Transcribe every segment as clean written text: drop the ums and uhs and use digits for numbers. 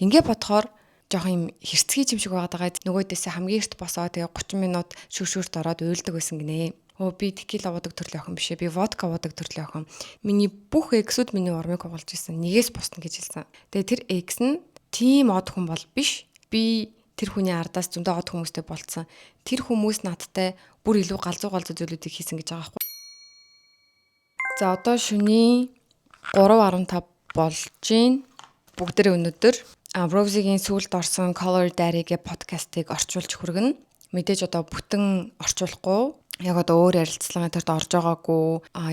Ингээ бодохоор жоох юм хэрцгий юм шиг байгаа. Нөгөөдөөсөө хамгийн эрт босоо тэгээ 30 минут шүршүрт ороод уйлдаг байсан гинэ. Би текила уудаг төрлийн охин бишээ. Би водка уудаг төрлийн охин. Миний бүх эксүүд миний урмыг хугалж исэн. Нэгээс босно гэж хэлсэн. Тэгээ тэр экс нь тийм од хүн бол биш. Би тэр хүний ардаас зөндөө од хүмүүстэй болцсон. Тэр хүмүүс надтай бүр илүү галзуу зүйлүүдийг хийсэн гэж байгаа байхгүй. За одоо шөнийн 3:15 болж гин. Бүгдээ өнөдөр Rosie-гийн сүүлд орсон Color Daddy гэ подкастыг орчуулж хүргэнэ. Мэдээж одоо бүтэн орчуулахгүй. Яг одоо өөр ярилцлагын төрд орж байгаагүй,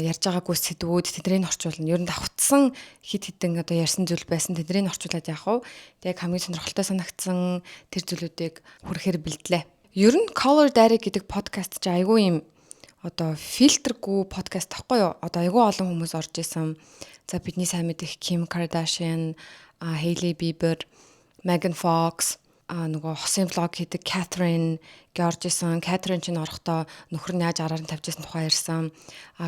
ярьж байгаагүй сэдвүүд тэднийг орчуулна. Ер нь давхцсан хит хитэн одоо ярьсан зүйл байсан тэднийг орчуулад яах вэ? Тэг хамгийн сонирхолтой санагдсан тэр зүйлүүдийг хүрэхээр бэлдлээ. Ер нь Color Daddy гэдэг подкаст чи айгүй юм одоо фильтргүй подкаст тахгүй юу? Одоо айгүй олон хүмүүс орж исэн. За бидний сайн мэдих Kim Kardashian, Hailey Bieber, Megan Fox, нөгөө хосын влог хийдэг Catherine орж исэн. Catherine чинь орохдоо нөхөр нь яаж араар нь тавьжсэн тухай ярьсан.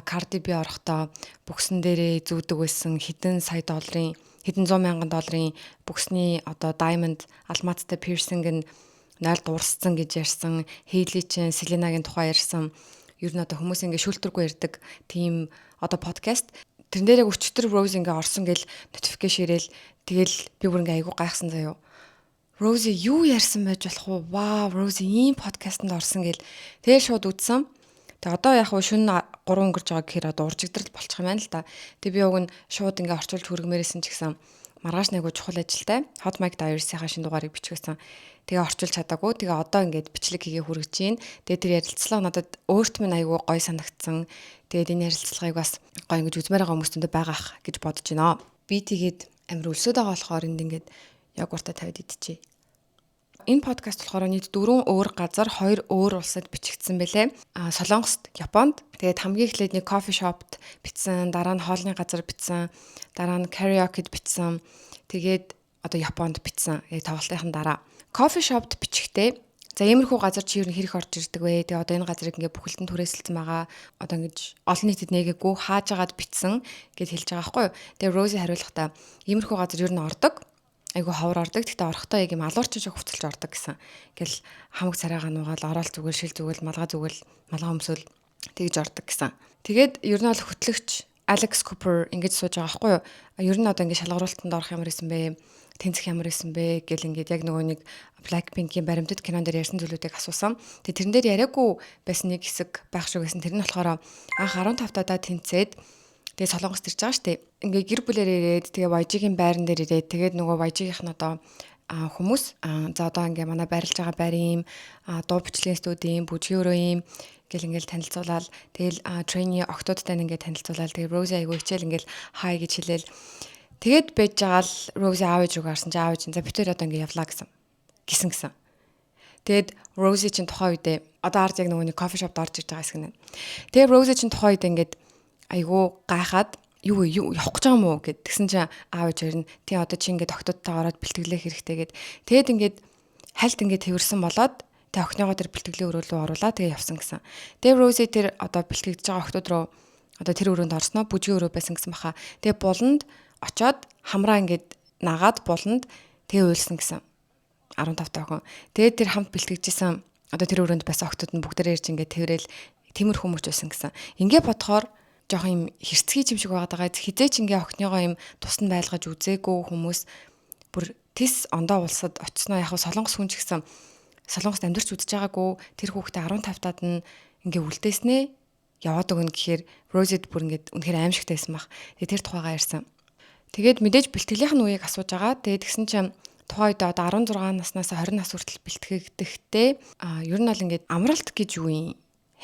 Cardi B орохдоо бүксэн дээрээ зүүдэг байсан хэдэн сая долларын, хэдэн 100 мянган долларын бүксний одоо diamond алмазтай piercing нь найл дуурссан гэж ярьсан. Hailey чинь Selena-гийн тухай ярьсан. Ер нь одоо хүмүүс ингэ шүлтэргүй ярьдаг тийм одоо подкаст. Тэрэн дээрээ өчтөр Rosie ингээ орсон гэл notification ирээл тэгэл би бүр ингээ айгу гайхсан заяа. Rosie юу ярьсан байж болох вэ? Вау, Rosie ийм подкастт орсон гэл тэгэл шууд үзсэн. Тэгээ одоо яг шөнө 3 өнгөрч байгаа гэхээр одоо уржигдрал болчих юм байна л да. Тэгээ би уг нь шууд ингээ орчуулж хүргэмээрсэн ч гэсэн маргааш нэг чухал ажилтай Hot Mic Diaries-ийн шинэ дугаарыг бичгээсэн. Тэгээ орчуулж чадаагүй. Тэгээ одоо ингээд бичлэг хийгээ хүргэж гин. Тэгээ тэр ярилцлага надад өөрт минь айгүй гой санагдсан. Тэгээд энэ ярилцлагыг бас гой ингэж үзмээр байгаа хүмүүстөндөө байгаах гэж бодож байна. Би тэгээд амир өлсөд байгаа болохоор энд ингээд яг уртаа тавиад идчихье. Энэ подкаст болохоор нийт 4 өөр газар 2 өөр улсад бичигдсэн бэлээ. Солонгост, Японд. Тэгээд хамгийн эхлээд нэг кофе шопт бичсэн, дараа нь хоолны газар бичсэн, дараа нь karaoke-д бичсэн. Тэгээд одоо Японд бичсэн. Тоглолтын дараа кофе шопт бичихтэй. За иймэрхүү газар чи ер нь хэрэг орж ирдэг вэ? Тэгээ одоо энэ газрыг ингээ бүхэлдэн түрээсэлсэн байгаа. Одоо ингэж олон нийтэд нээгээгүй хааж агаад бичсэн гэж хэлж байгаа байхгүй юу? Тэгээ Rosie хариулахдаа иймэрхүү газар ер нь ордог. Айгу ховор ордог. Гэхдээ орохдоо яг юм алуурч хувцалж ордог гэсэн. Ингээл хамаг царайгаа нуугаал, ороод зүгэл, шил зүгэл, малгай зүгэл, малгай өмсөл тэгж ордог гэсэн. Тэгээд ер нь бол хөтлөгч Alex Cooper ингэж сууж байгаа байхгүй юу? Ер нь одоо ингэ шалгаруултанд орох ямар исэн бэ? Тэнцэх ямар исэн бэ гэл ингээд яг нөгөө нэг Blackpink-ийн баримтат кинон дээр ярьсан зүйлүүдийг асуусан. Тэгээ тэрэн дээр яриаггүй байсан нэг хэсэг байх шиг байсан. Тэр нь болохоор анх 15 тадаа тэнцээд тэгээ Солонгост ирж байгаа штеп. Ингээ гэр бүлээр ирээд тэгээ YG-ийн байран дээр ирээд тэгээд нөгөө YG-ийн одоо хүмүүс за одоо ингээ манай байрлаж байгаа байрын дуу бичлэгийн студийн бүжгийн өрөө юм гэл ингээл танилцуулаад тэгэл trainee октодтай ингээ танилцуулаад тэгээ Rosie айгу хичээл ингээл hi гэж хэлээл тэгэд байж байгаа л Rosie аав ээж рүү гарсан чи аав ээж за битээр одоо ингээ явлаа гэсэн. Тэгэд Rosie чинь тухайн үедээ одоо ард яг нөгөө нэг кофе шопд орж ирж байгаа хэсэг нэ. Тэгээ Rosie чинь тухайн үедээ ингээд айгу гайхаад юу явах гэж байгаа юм уу гэд тэгсэн чинь аав ээж хоёр нь тий одоо чи ингээд октодтой ороод бэлтгэлэх хэрэгтэй гэд тэгэд ингээд хальт ингээд тэрсэн болоод тэг охиныгоо тэр бэлтгэлийн өрөө рүү оруулаа тэгээ явсан гэсэн. Тэгээ Rosie тэр одоо бэлтгэж байгаа октод руу одоо тэр өрөөнд орсноо бүжгийн өрөө байсан гэсэн баха. Тэгээ буланд очоод хамраа ингээд нагаад буланд тэгээ уйлсан гэсэн. 15 таахан. Тэгээд тэр хамт бэлтгэжсэн одоо тэр өрөөнд байсан октод нь бүгдээрээ ирж ингээд тэрэл тиймэрхүү мөрч байсан гэсэн. Ингээ бодохоор жоох юм хэрцгий юм шиг байгаа. Хизээч ингээ охиныгоо юм тусанд байлгаж үзээгүй хүмүүс бүр тис ондоо улсад очсноо яг солонгос хүн ч гэсэн солонгост амьдарч үзэж байгаагүй тэр хүүхдээ 15 таад нь ингээ үлдээснээ яваад өгнө гэхээр Rosie бүр ингээд үнэхээр аимшигтай байсан баг. Тэгээ тэр тухайгаа ярьсан. Тэгээд мэдээж бэлтгэлийн үеийг асууж байгаа. Тэгээд тэгсэн чинь тухайн үед одоо 16 наснаас 20 нас хүртэл бэлтгэгдэхдээ ер нь бол ингээд амралт гэж юу юм?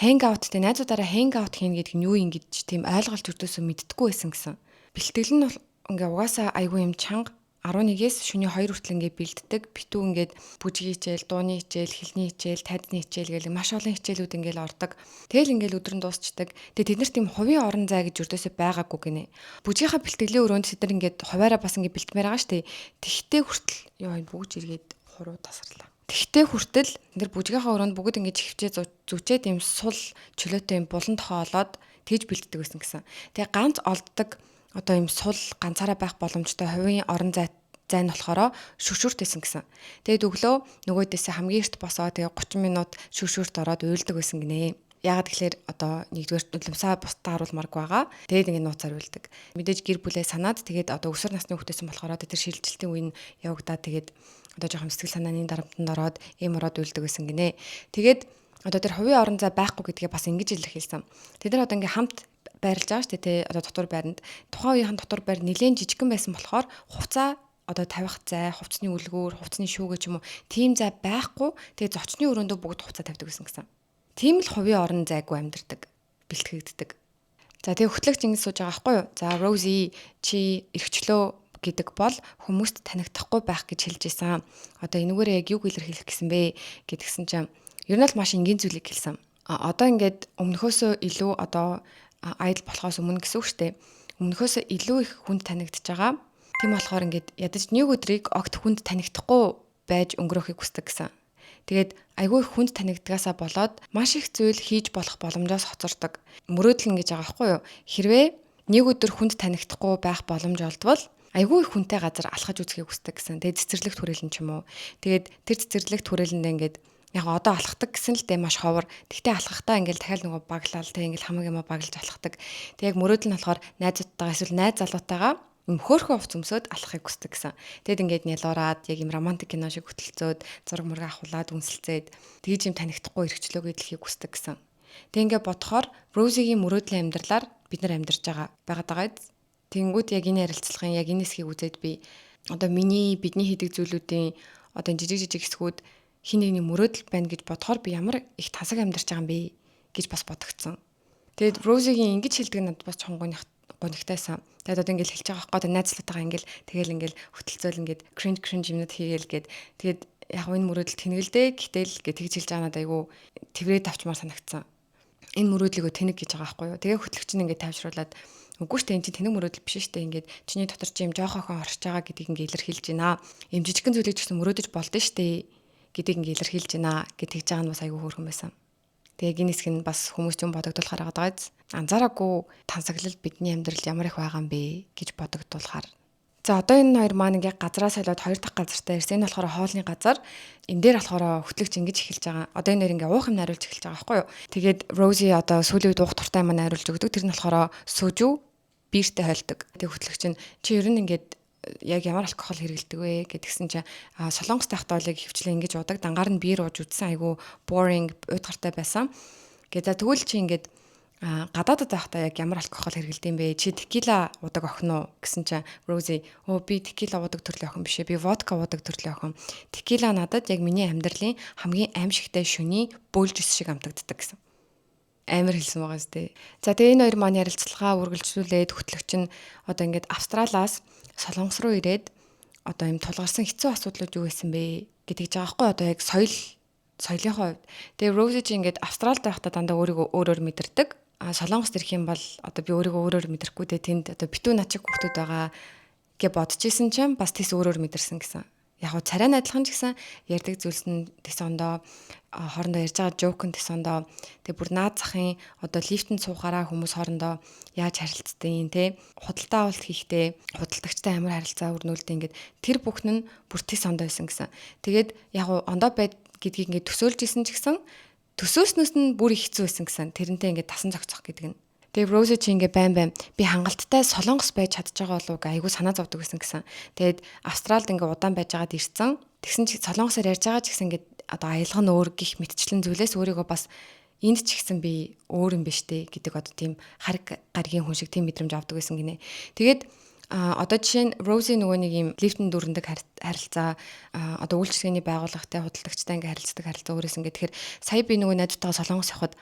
Hangout тэ найзуудаараа hangout хийн гэдэг нь юу юм гэж тийм ойлголт өртөөсөө мэддэггүй байсан гэсэн. Бэлтгэл нь бол ингээ угаасаа айгүй юм чанга 11-ээс шөнийн 2 хүртэл ингээ бэлддэг. Битүү ингээд бүжгийн хичээл, дууны хичээл, хэлний хичээл, тайдны хичээл гэл маш олон хичээлүүд ингээл ордог. Тэгэл ингээл өдөр нь дуусчдаг. Тэгээ тэд нар тийм хувийн орон зай гэж өртөөсөө байгаагүй гинэ. Бүжгийнхаа бэлтгэлийн өрөөнд тэд нар ингээд хуваараа бас ингээ бэлтмээр байгаа штэ. Тэгтээ хүртэл ёо энэ бүгж эргээд хуруу тасарлаа. Тэгтээ хүртэл тэр бүжгийнхаа өрөөнд бүгд ингээд хөвчээ зүчээд юм сул чөлөөтэй юм буланд хоолоод тэгж бэлддэг байсан гэсэн. Тэгээ ганц олддог одоо юм сул ганцаараа байх боломжтой хувийн орон зай нь болохоор шүршүртэйсэн гэсэн. Тэгээд өглөө нөгөөдөөсөө хамгийн эрт босоо тэгээд 30 минут шүршүрт ороод уйлдаг байсан гинэ. Яагаад гэхээр одоо нэгдүгээр нулимсаа бусдаа харуулмарг байгаа. Тэгээд ингэ нууцаар уйлдаг. Мэдээж гэр бүлээ санаад тэгээд одоо өсвөр насны хүүхдээс болохоор тэр шилжилтийн үе нь явагдаад тэгээд одоо жоохон сэтгэл санааны дарамтанд ороод ийм ороод уйлдаг байсан гинэ. Тэгээд одоо тэр хувийн орон зай байхгүй гэдгээ бас ингэж илэрхийлсэн. Тэд нар одоо ингээ хамт байрлаж байгаа шүү дээ. Одоо дотор байранд тухайн үеийн дотор байр нэлээд жижигхэн байсан болохоор хувцас одоо тавих зай, хувцсны үлгүүр, хувцсны шүүгээ ч юм уу тийм зай байхгүй. Тэгээд зочны өрөөндөө бүгд хувцас тавьдаг гэсэн. Тийм л хувийн орон зайгүй амьдардаг, бэлтгэгддэг. За тэгээ хөтлөгч ингэж сууж байгаа байхгүй юу? За Рози чи эргчлөө гэдэг бол хүмүүст танигдахгүй байх гэж хэлж исэн. Одоо энүүгээрээ яг юу илэрхийлэх гэсэн бэ гэдгсэн чинь ер нь л маш энгийн зүйлийг хэлсэн. Одоо ингээд өмнөхөөсөө илүү одоо айдл болохоос өмнө гэсэн үг шүү дээ. Өмнөхөөсөө илүү их хүнд танигдж байгаа. Тийм болохоор ингээд ядаж нэг өдрийг огт хүнд танигдахгүй байж өнгөрөхийг хүсдэг гэсэн. Тэгээд айгүй их хүнд танигдгаасаа болоод маш их зүйл хийж болох боломжоос хоцордог. Мөрөөдөл ингэж байгаа байхгүй юу? Хэрвээ нэг өдөр хүнд танигдахгүй байх боломж олдвол айгүй их хүнтэй газар алхаж үзхийг хүсдэг гэсэн. Тэгээд цэцэрлэгт хүрээлэн ч юм уу. Тэгээд тэр цэцэрлэгт хүрээлэндээ ингээд яг одоо алхахдаг гэсэн л дээ маш ховор. Тэгтээ алхахдаа ингээл дахиад нөгөө баглал тэ ингээл хамаг юм баглаж алхахдаг. Тэг яг мөрөөдөл нь болохоор найзуудтайгаа эсвэл найз залуутайгаа юм хөөрхөн хувц өмсөд алхахыг хүсдэг гэсэн. Тэгэд ингээд нялуураад яг юм романтик кино шиг хөтөлцөөд зураг мураг авахулаад үнсэлцээд тэгж юм танигдахгүй эргчлөөгөө дэлхийг хүсдэг гэсэн. Тэг ингээд бодохоор Розигийн мөрөөдлийн амьдралаар бид нар амьдарч байгаа. Тэнгүүд яг энэ ярилцлагын яг энэ хэсгийг үзээд би одоо бидний хийдэг зүйлүүдийн одоо жижиг хэсгүүд хин нэгний мөрөөдөл байна гэж бодохоор би ямар их тасаг амьдарч байгаа юм бэ гэж бас бодогдсон. Тэгэд Розигийн ингэж хэлдэг надад бас гонигтайсан. Тэгээд одоо ингээл хэлж байгаа байхгүй найзлуудтайгаа тэгэл ингээл хөтөлцөөл ингээд cringe юмнууд хийгээл тэгээд яг энэ мөрөөдөл тэнэгэлдээ гэтэл тэгж хэлж байгаа надад айгу тэврээд авчмаар санагдсан. Энэ мөрөөдлөгөө тэнэг гэж байгаа байхгүй юу. Тэгээ хөтлөгч нь ингээд тайвшруулад үгүй шүү дээ энэ чинь тэнэг мөрөөдөл биш шүү дээ ингээд чиний дотор чи юм жоохохон оршиж байгаа гэдгийг ингээд илэрхийлж байна. Ийм жижигхэн зүйлийг ч гэсэн мөрөөдөж болдсон шүү дээ гэдгийг ингээд илэрхийлж байна гэж байгаа нь бас айгүй хөөрхөн байсан. Тэгээ энэ хэсэг нь бас хүмүүст юм бодогдуулахаар байгаа даа. Анзаараагүй тансаглал бидний амьдралд ямар их байгаа юм бэ гэж бодогдуулахаар. За одоо энэ хоёр маань ингээ газараа солиод хоёр дахь газартаа ирсэн. Энэ болохоор хоолны газар. Энэ дээр болохоор хөтлөгч ингэж эхэлж байгаа. Одоо энэ хоёр ингээ уух юм найруулж эхэлж байгаа байхгүй юу. Тэгээд Рози одоо сүүлийн үед уух туртай юм найруулж өгдөг. Тэр нь болохоор сүүжүү биертэй хойлдог. Тэгээд хөтлөгч нь чи ер нь ингээд яг ямар алкогол хэрэглэдэг вэ гэдгсэн чинь солонгос тахтаа бол яг хөвчлээ ингэж удаг. Дангаар нь биер ууж үзсэн. Айгу boring уйдгартай байсан. За тэгвэл чи ингээд гадаадд байхдаа яг ямар алкогол хэрэглэдэг юм бэ? Чи текила удаг охин уу гэсэн чинь Рози би текила удаг төрлийн охин биш ээ. Би водка удаг төрлийн охин. Текила надад яг миний амьдралын хамгийн аимшигтай шөний бөөлжс шиг амтагддаг гэсэн. Амар хэлсэн байгаа зү. За тэгээ энэ хоёр маань ярилцлагаа үргэлжлүүлээд хөтлөгч нь одоо ингээд Австралиас Солонгос руу ирээд одоо юм тулгарсан хэцүү асуудлууд юу байсан бэ гэдгийг жаа байхгүй одоо яг соёлынхоо хувьд. Тэгээ Рози чи ингээд Австралид байхдаа дандаа өөрийгөө өөрөөр мэдэрдэг. Солонгост ирэх юм бол одоо би өөрийгөө өөрөөр мэдрэхгүй дээ тэнд одоо битүү начиг хүүхдүүд байгаа гэж бодож исэн чинь бас тийс өөрөөр мэдэрсэн гэсэн. Яг нь царай найдлахын ч гэсэн ярьдаг зүйлс нь тэсондоо хоорондоо ярьж байгаа жоок нь тэсондоо тэг бүр наад захын одоо лифтэнд суухаараа хүмүүс хоорондоо яаж харилцдаг юм те худалдаа авалт хийхдээ худалдагчтай амар харилцаа өрнүүлдэг ингээд тэр бүхэн нь бүр тэсондоо байсан гэсэн. Тэгээд яг ондоо байд гэдгийг ингээд төсөөлж исэн ч гэсэн төсөөснөөс нь бүр их хэцүү байсан гэсэн. Тэрнтэй ингээд тасан зогцох гэдэг нь. Тэгээ Рози чи ингээ байн би хангалттай солонгос байж чадж байгаа болов айгу санаа зовдөг гэсэн. Тэгээд Австралид ингээ удаан байж байгаад ирсэн. Тэгсэн чи солонгосоор ярьж байгаа ч гэсэн ингээ одоо аялга нь өөр гих мэтчлэн зүйлээс өөрийгөө бас энд ч ихсэн би өөр юм биш дээ гэдэг одоо тийм хариг гаргийн хүн шиг тийм мэдрэмж авдаг байсан гинэ. Тэгээд одоо жишээ нь Рози нөгөө нэг юм лифтэн дүрндэг харилцаа одоо үйлчлэгээний байгууллагатай худалдагчтай ингээ харилцдаг харилцаа өөрөөс ингээ тэгэхээр сая би нөгөө найзтайгаа солонгос явахад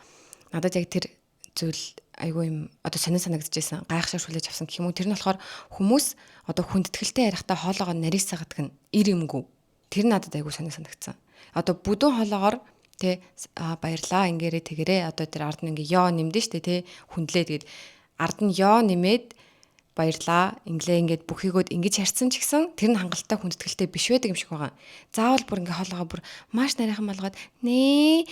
надад яг тэр зүйл айгүй юм одоо сонин санагдчихсан гайхшаа хүлээж авсан гэх юм уу тэр нь болохоор хүмүүс одоо хүндэтгэлтэй ярихдаа хоолоогоо нарийсаагадаг нь ир юмгүй тэр надад айгүй сонин санагдсан одоо бүдүүн хоолоогоор тэ баярлаа ингээрээ тэгэрээ одоо тэр ард нь ингээ ёо нэмдэн штэ тэ хүндлээ тэгээд ард нь ёо нэмээд баярлаа инглээ ингээд бүхийгөөд ингэж харьцсан ч гэсэн тэр нь хангалттай хүндэтгэлтэй биш байдаг юм шиг байгаа. Заавал бүр ингээ хоолоогоо бүр маш нарийнхан болгоод нэн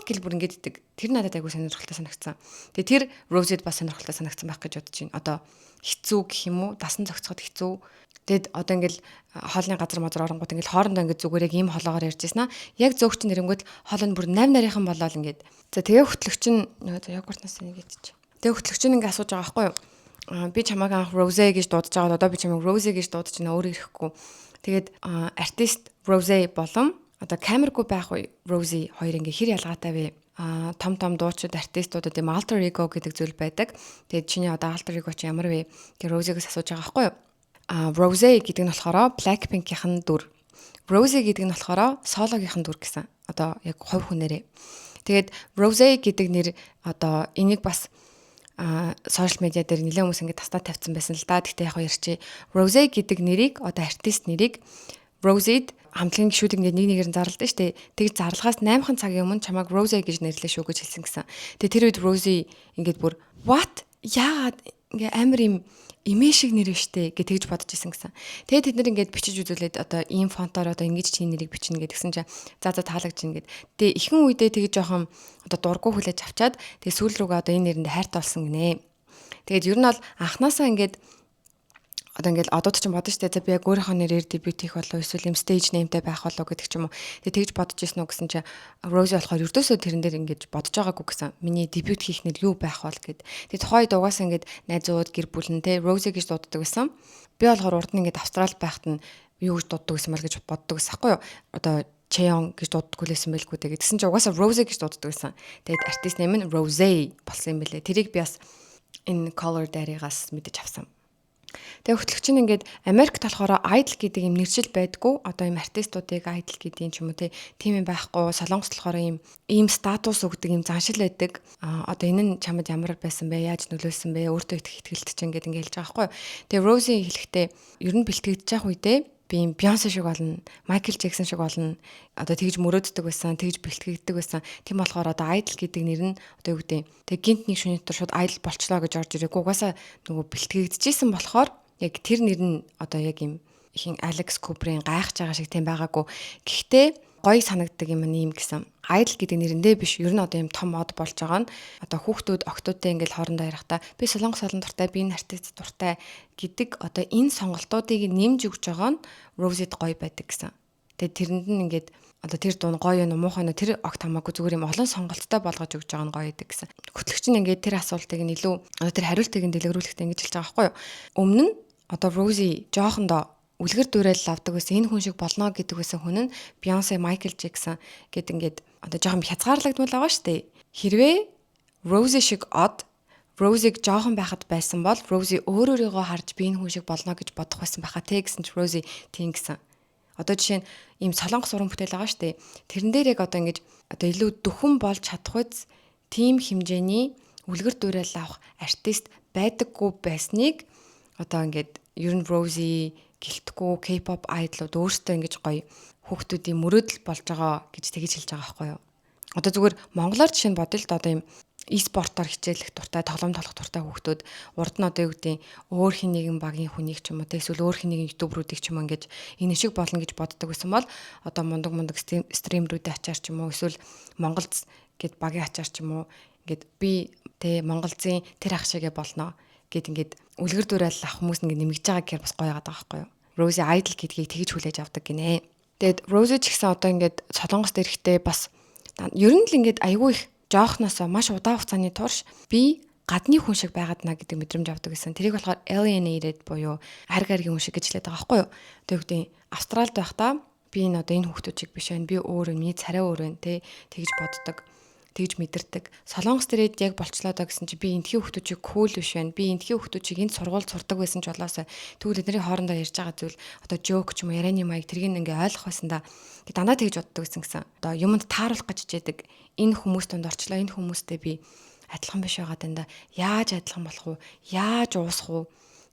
гэл бүр ингээд идэг. Тэр надад айгүй сонирхолтой санагдсан. Тэгээ тэр Розид бас сонирхолтой санагдсан байх гэж бодож байна. Одоо хэцүү гэх юм уу? Дасан зохицоход хэцүү. Тэгэд одоо ингээл хоолны газар мазар оронгууд ингээл хоорондоо ингээд зүгээр яг ийм хоолоогоор ярьжсэн аа. Яг зөөгч нэрэнгүүт хоол нь бүр 8 нарийнхан болоод ингээд. За тэгээ хөтлөгч нь йогуртнаас нэг идчих. Тэгээ хөтлөгч нь ингээд асууж байгаа байхгүй юу? Би чамайг анх Rose гэж дуудаж байгаа. Одоо би чамайг Rose гэж дуудаж байна өөрөө ирэхгүй. Тэгээд артист Rose болон одоо камергүй байх Rose хоёр ингээ хэр ялгаатай вэ? Том дуучид артистуудад юм alter ego гэдэг зүйл байдаг. Тэгээд чиний одоо alter ego чи ямар вэ? Тэг Rose-гээс асууж байгаа байхгүй юу? Rose гэдэг нь болохоор Blackpink-ийн дүр. Rose гэдэг нь болохоор Solo-гийнхэн дүр гэсэн. Одоо яг хувь хүнээрээ. Тэгээд Rose гэдэг нэр одоо энийг бас сошиал медиа дээр нэлээд хүмүүс ингэ тастаа тавьсан байсан л да. Гэхдээ яг ярьчих. Rose гэдэг нэрийг одоо артист нэрийг Rose-д хамтлагийн гишүүд ингээд нэг нэгээр нь зарладаг шүү дээ. Тэгж зарлахаас 8хан цагийн өмнө чамайг Rose гэж нэрлэе шүү гэж хэлсэн гэсэн. Тэгээ тэр үед Rose ингээд бүр what? Яагаад ингээ амар юм имээ шиг нэр штэ гэж тэгж бодож исэн гэсэн. Тэгээд тэд нэр ингээд бичиж үзүүлээд одоо ийм фонтоор одоо ингэж чинь нэрийг бичнэ гэдгсэн чинь за таалагдж ин гэд. Тэгээ ихэнх үедээ тэгж жоохон одоо дургу хүлээж авчаад тэгээ сүүл рүүгээ одоо энэ нэрэнд хайртай болсон гинэ. Тэгээд ер нь бол анханасаа ингээд одоо ингээл одод ч бодсон штэ за би яг өөрийнхөө нэрээр дебют хийх болов эсвэл юм stage nameтэй байх болов гэдэг ч юм уу. Тэгээ тэгж бодож ирсэн үү гэсэн чинь Rose болохоор ердөөсөө тэрэн дээр ингэж бодож байгаагүй гэсэн. Миний дебют хийх нэр юу байх бол гэд. Тэгээ тухайд угаасаа ингээд найзууд гэр бүл нь те Rose гэж дууддаг байсан. Би болохоор урд нь ингээд Австрал байхад нь юу гэж дууддаг байсан мэл гэж боддог байсан хгүй юу. Одоо Cheon гэж дууддаггүй лсэн байлгүй те гэдгсэн чинь угаасаа Rose гэж дууддаг байсан. Тэгээд артист нэм нь Rose болсон юм бэлээ. Тэрийг би бас энэ Color Diary-гаас мэдэж авсан. Тэгээ хөтлөгч нь ингээд Америкт болохоор idol гэдэг юм нэршил байдгүй. Одоо юм артистуудыг idol гэдэг юм ч юм уу тийм юм байхгүй. Солонгос болохоор ийм статус өгдөг юм заншил байдаг. Одоо энэ нь чамд ямар байсан бэ? Яаж нөлөөлсөн бэ? Өөртөө ихтгэлт чинь ингээд хэлж байгаа байхгүй. Тэгээ Rose хэлэхдээ ер нь бэлтгэгдэж явах үедээ би юм Beyoncé шиг болно, Michael Jackson шиг болно. Одоо тэгж мөрөөддөг байсан, тэгж бэлтгэгддэг байсан. Тийм болохоор одоо idol гэдэг нэр нь одоо юу гэдэг. Тэгээ гинт нэг шөнө дотор шууд idol болчлоо гэж орж ирээгүй. Угаасаа нөгөө бэлтгэгдэжсэн болохоор яг тэр нэр нь одоо яг юм ихэн Алекс Куперийн гайхаж байгаа шиг тийм байгаагүй. Гэхдээ гоё санагддаг юм ийм гэсэн. Idol гэдэг нэрэндээ биш. Ер нь одоо юм том мод болж байгаа нь одоо хүүхдүүд октодтой ингээл хоорондоо ярихдаа би солонгос олон дуртай, би энэ артист дуртай гэдэг одоо энэ сонголтуудыг нэмж өгч байгаа нь Rose-д гоё байдаг гэсэн. Тэгээ тэрэнд нь ингээд одоо тэр дуун гоё юм уу муухай нь тэр огт хамаагүй зүгээр юм олон сонголттой болгож өгч байгаа нь гоё байдаг гэсэн. Хөтлөгч нь ингээд тэр асуултыг нь илүү одоо тэр хариултыг нь дэлгэрүүлэхдээ ингэж хэлж байгаа байхгүй юу? Өмнө нь одоо Rose жоохондоо үлгэр дуурайл авдаг байсан энэ хүн шиг болно гэдэг байсан хүн нь Beyoncé, Michael Jackson гэд ингээд одоо жоохон хязгаарлагдмал байгаа шүү дээ. Хэрвээ Rose шиг од Rose-г жоохон байхад байсан бол Rose өөрөөрийгөө харж би энэ хүн шиг болно гэж бодох байсан байхаа те гэсэн чи Rose тийм гэсэн. Одоо жишээ нь ийм солонгос уран бүтээл байгаа шүү дээ. Тэрэн дээр яг одоо ингэж одоо илүү дөхөн болж чадах үз тийм хэмжээний үлгэр дуурайл авах артист байдаггүй байсныг одоо ингээд ер нь Rose гэлтгүү K-pop idol-ууд өөрсдөө ингэж гоё хүүхдүүдийн мөрөөдөл болж байгаа гэж тэгж хэлж байгаа байхгүй юу. Одоо зүгээр монголоор жишээ нь бодъё л да одоо юм e-спортоор хичээлэх дуртай, тоглоом тоглох дуртай хүүхдүүд урд нь одоо юу гэдэг өөр хин нэгэн багийн хүнийг ч юм уу эсвэл өөр хин нэгэн ютуберуудыг ч юм уу ингэж энэ шиг болно гэж боддог байсан бол одоо мундаг стримерүүдээ ачаар ч юм уу эсвэл Монголд гэд багийн ачаар ч юм уу ингээд би тэ Монголзын тэр ах шигээ болно гэд ингээд үлгэр дуурайл ах хүмүүс ингээд нэмэгдэж байгаа гэхээр бас гоё яагаад байгаа байхгүй юу. Rose idol гэдгийг тэгж хүлээж авдаг гинэ. Тэгэд Rose ч гэсэн одоо ингээд солонгост ирэхдээ бас ер нь л ингээд айгүй их жоохносоо маш удаан хугацааны турш би гадны хүн шиг байгаад на гэдэг мэдрэмж авдаг гэсэн. Тэрийг болохоор alienated буюу арг аргийн хүн шиг гэж хэлээд байгаа байхгүй юу. Тэгвэл Австралид байхдаа би энэ одоо энэ хүүхдүүд чиг биш байна. Би өөр юм, миний царай өөр байна те тэгж боддог. Тэгж мэдэрдэг. Солонгос дээрээд яг болчлоо даа гэсэн чи би энтхийн хүүхдүүд чиг cool биш байна. Би энтхийн хүүхдүүд чиг энд сургууль сурдаг байсан ч болоосоо тэгвэл эдний хоорондоо ярьж байгаа зүйл одоо joke ч юм уу ярианы маяг тэрийг ингээ ойлгох байсан да. Тэг дандаа тэгж боддог гэсэн. Одоо юмд тааруулах гэж хичээдэг. Энэ хүмүүст донд орчлоо. Энэ хүмүүстэй би адилхан биш байгаа даа. Яаж адилхан болох вэ? Яаж уусах вэ?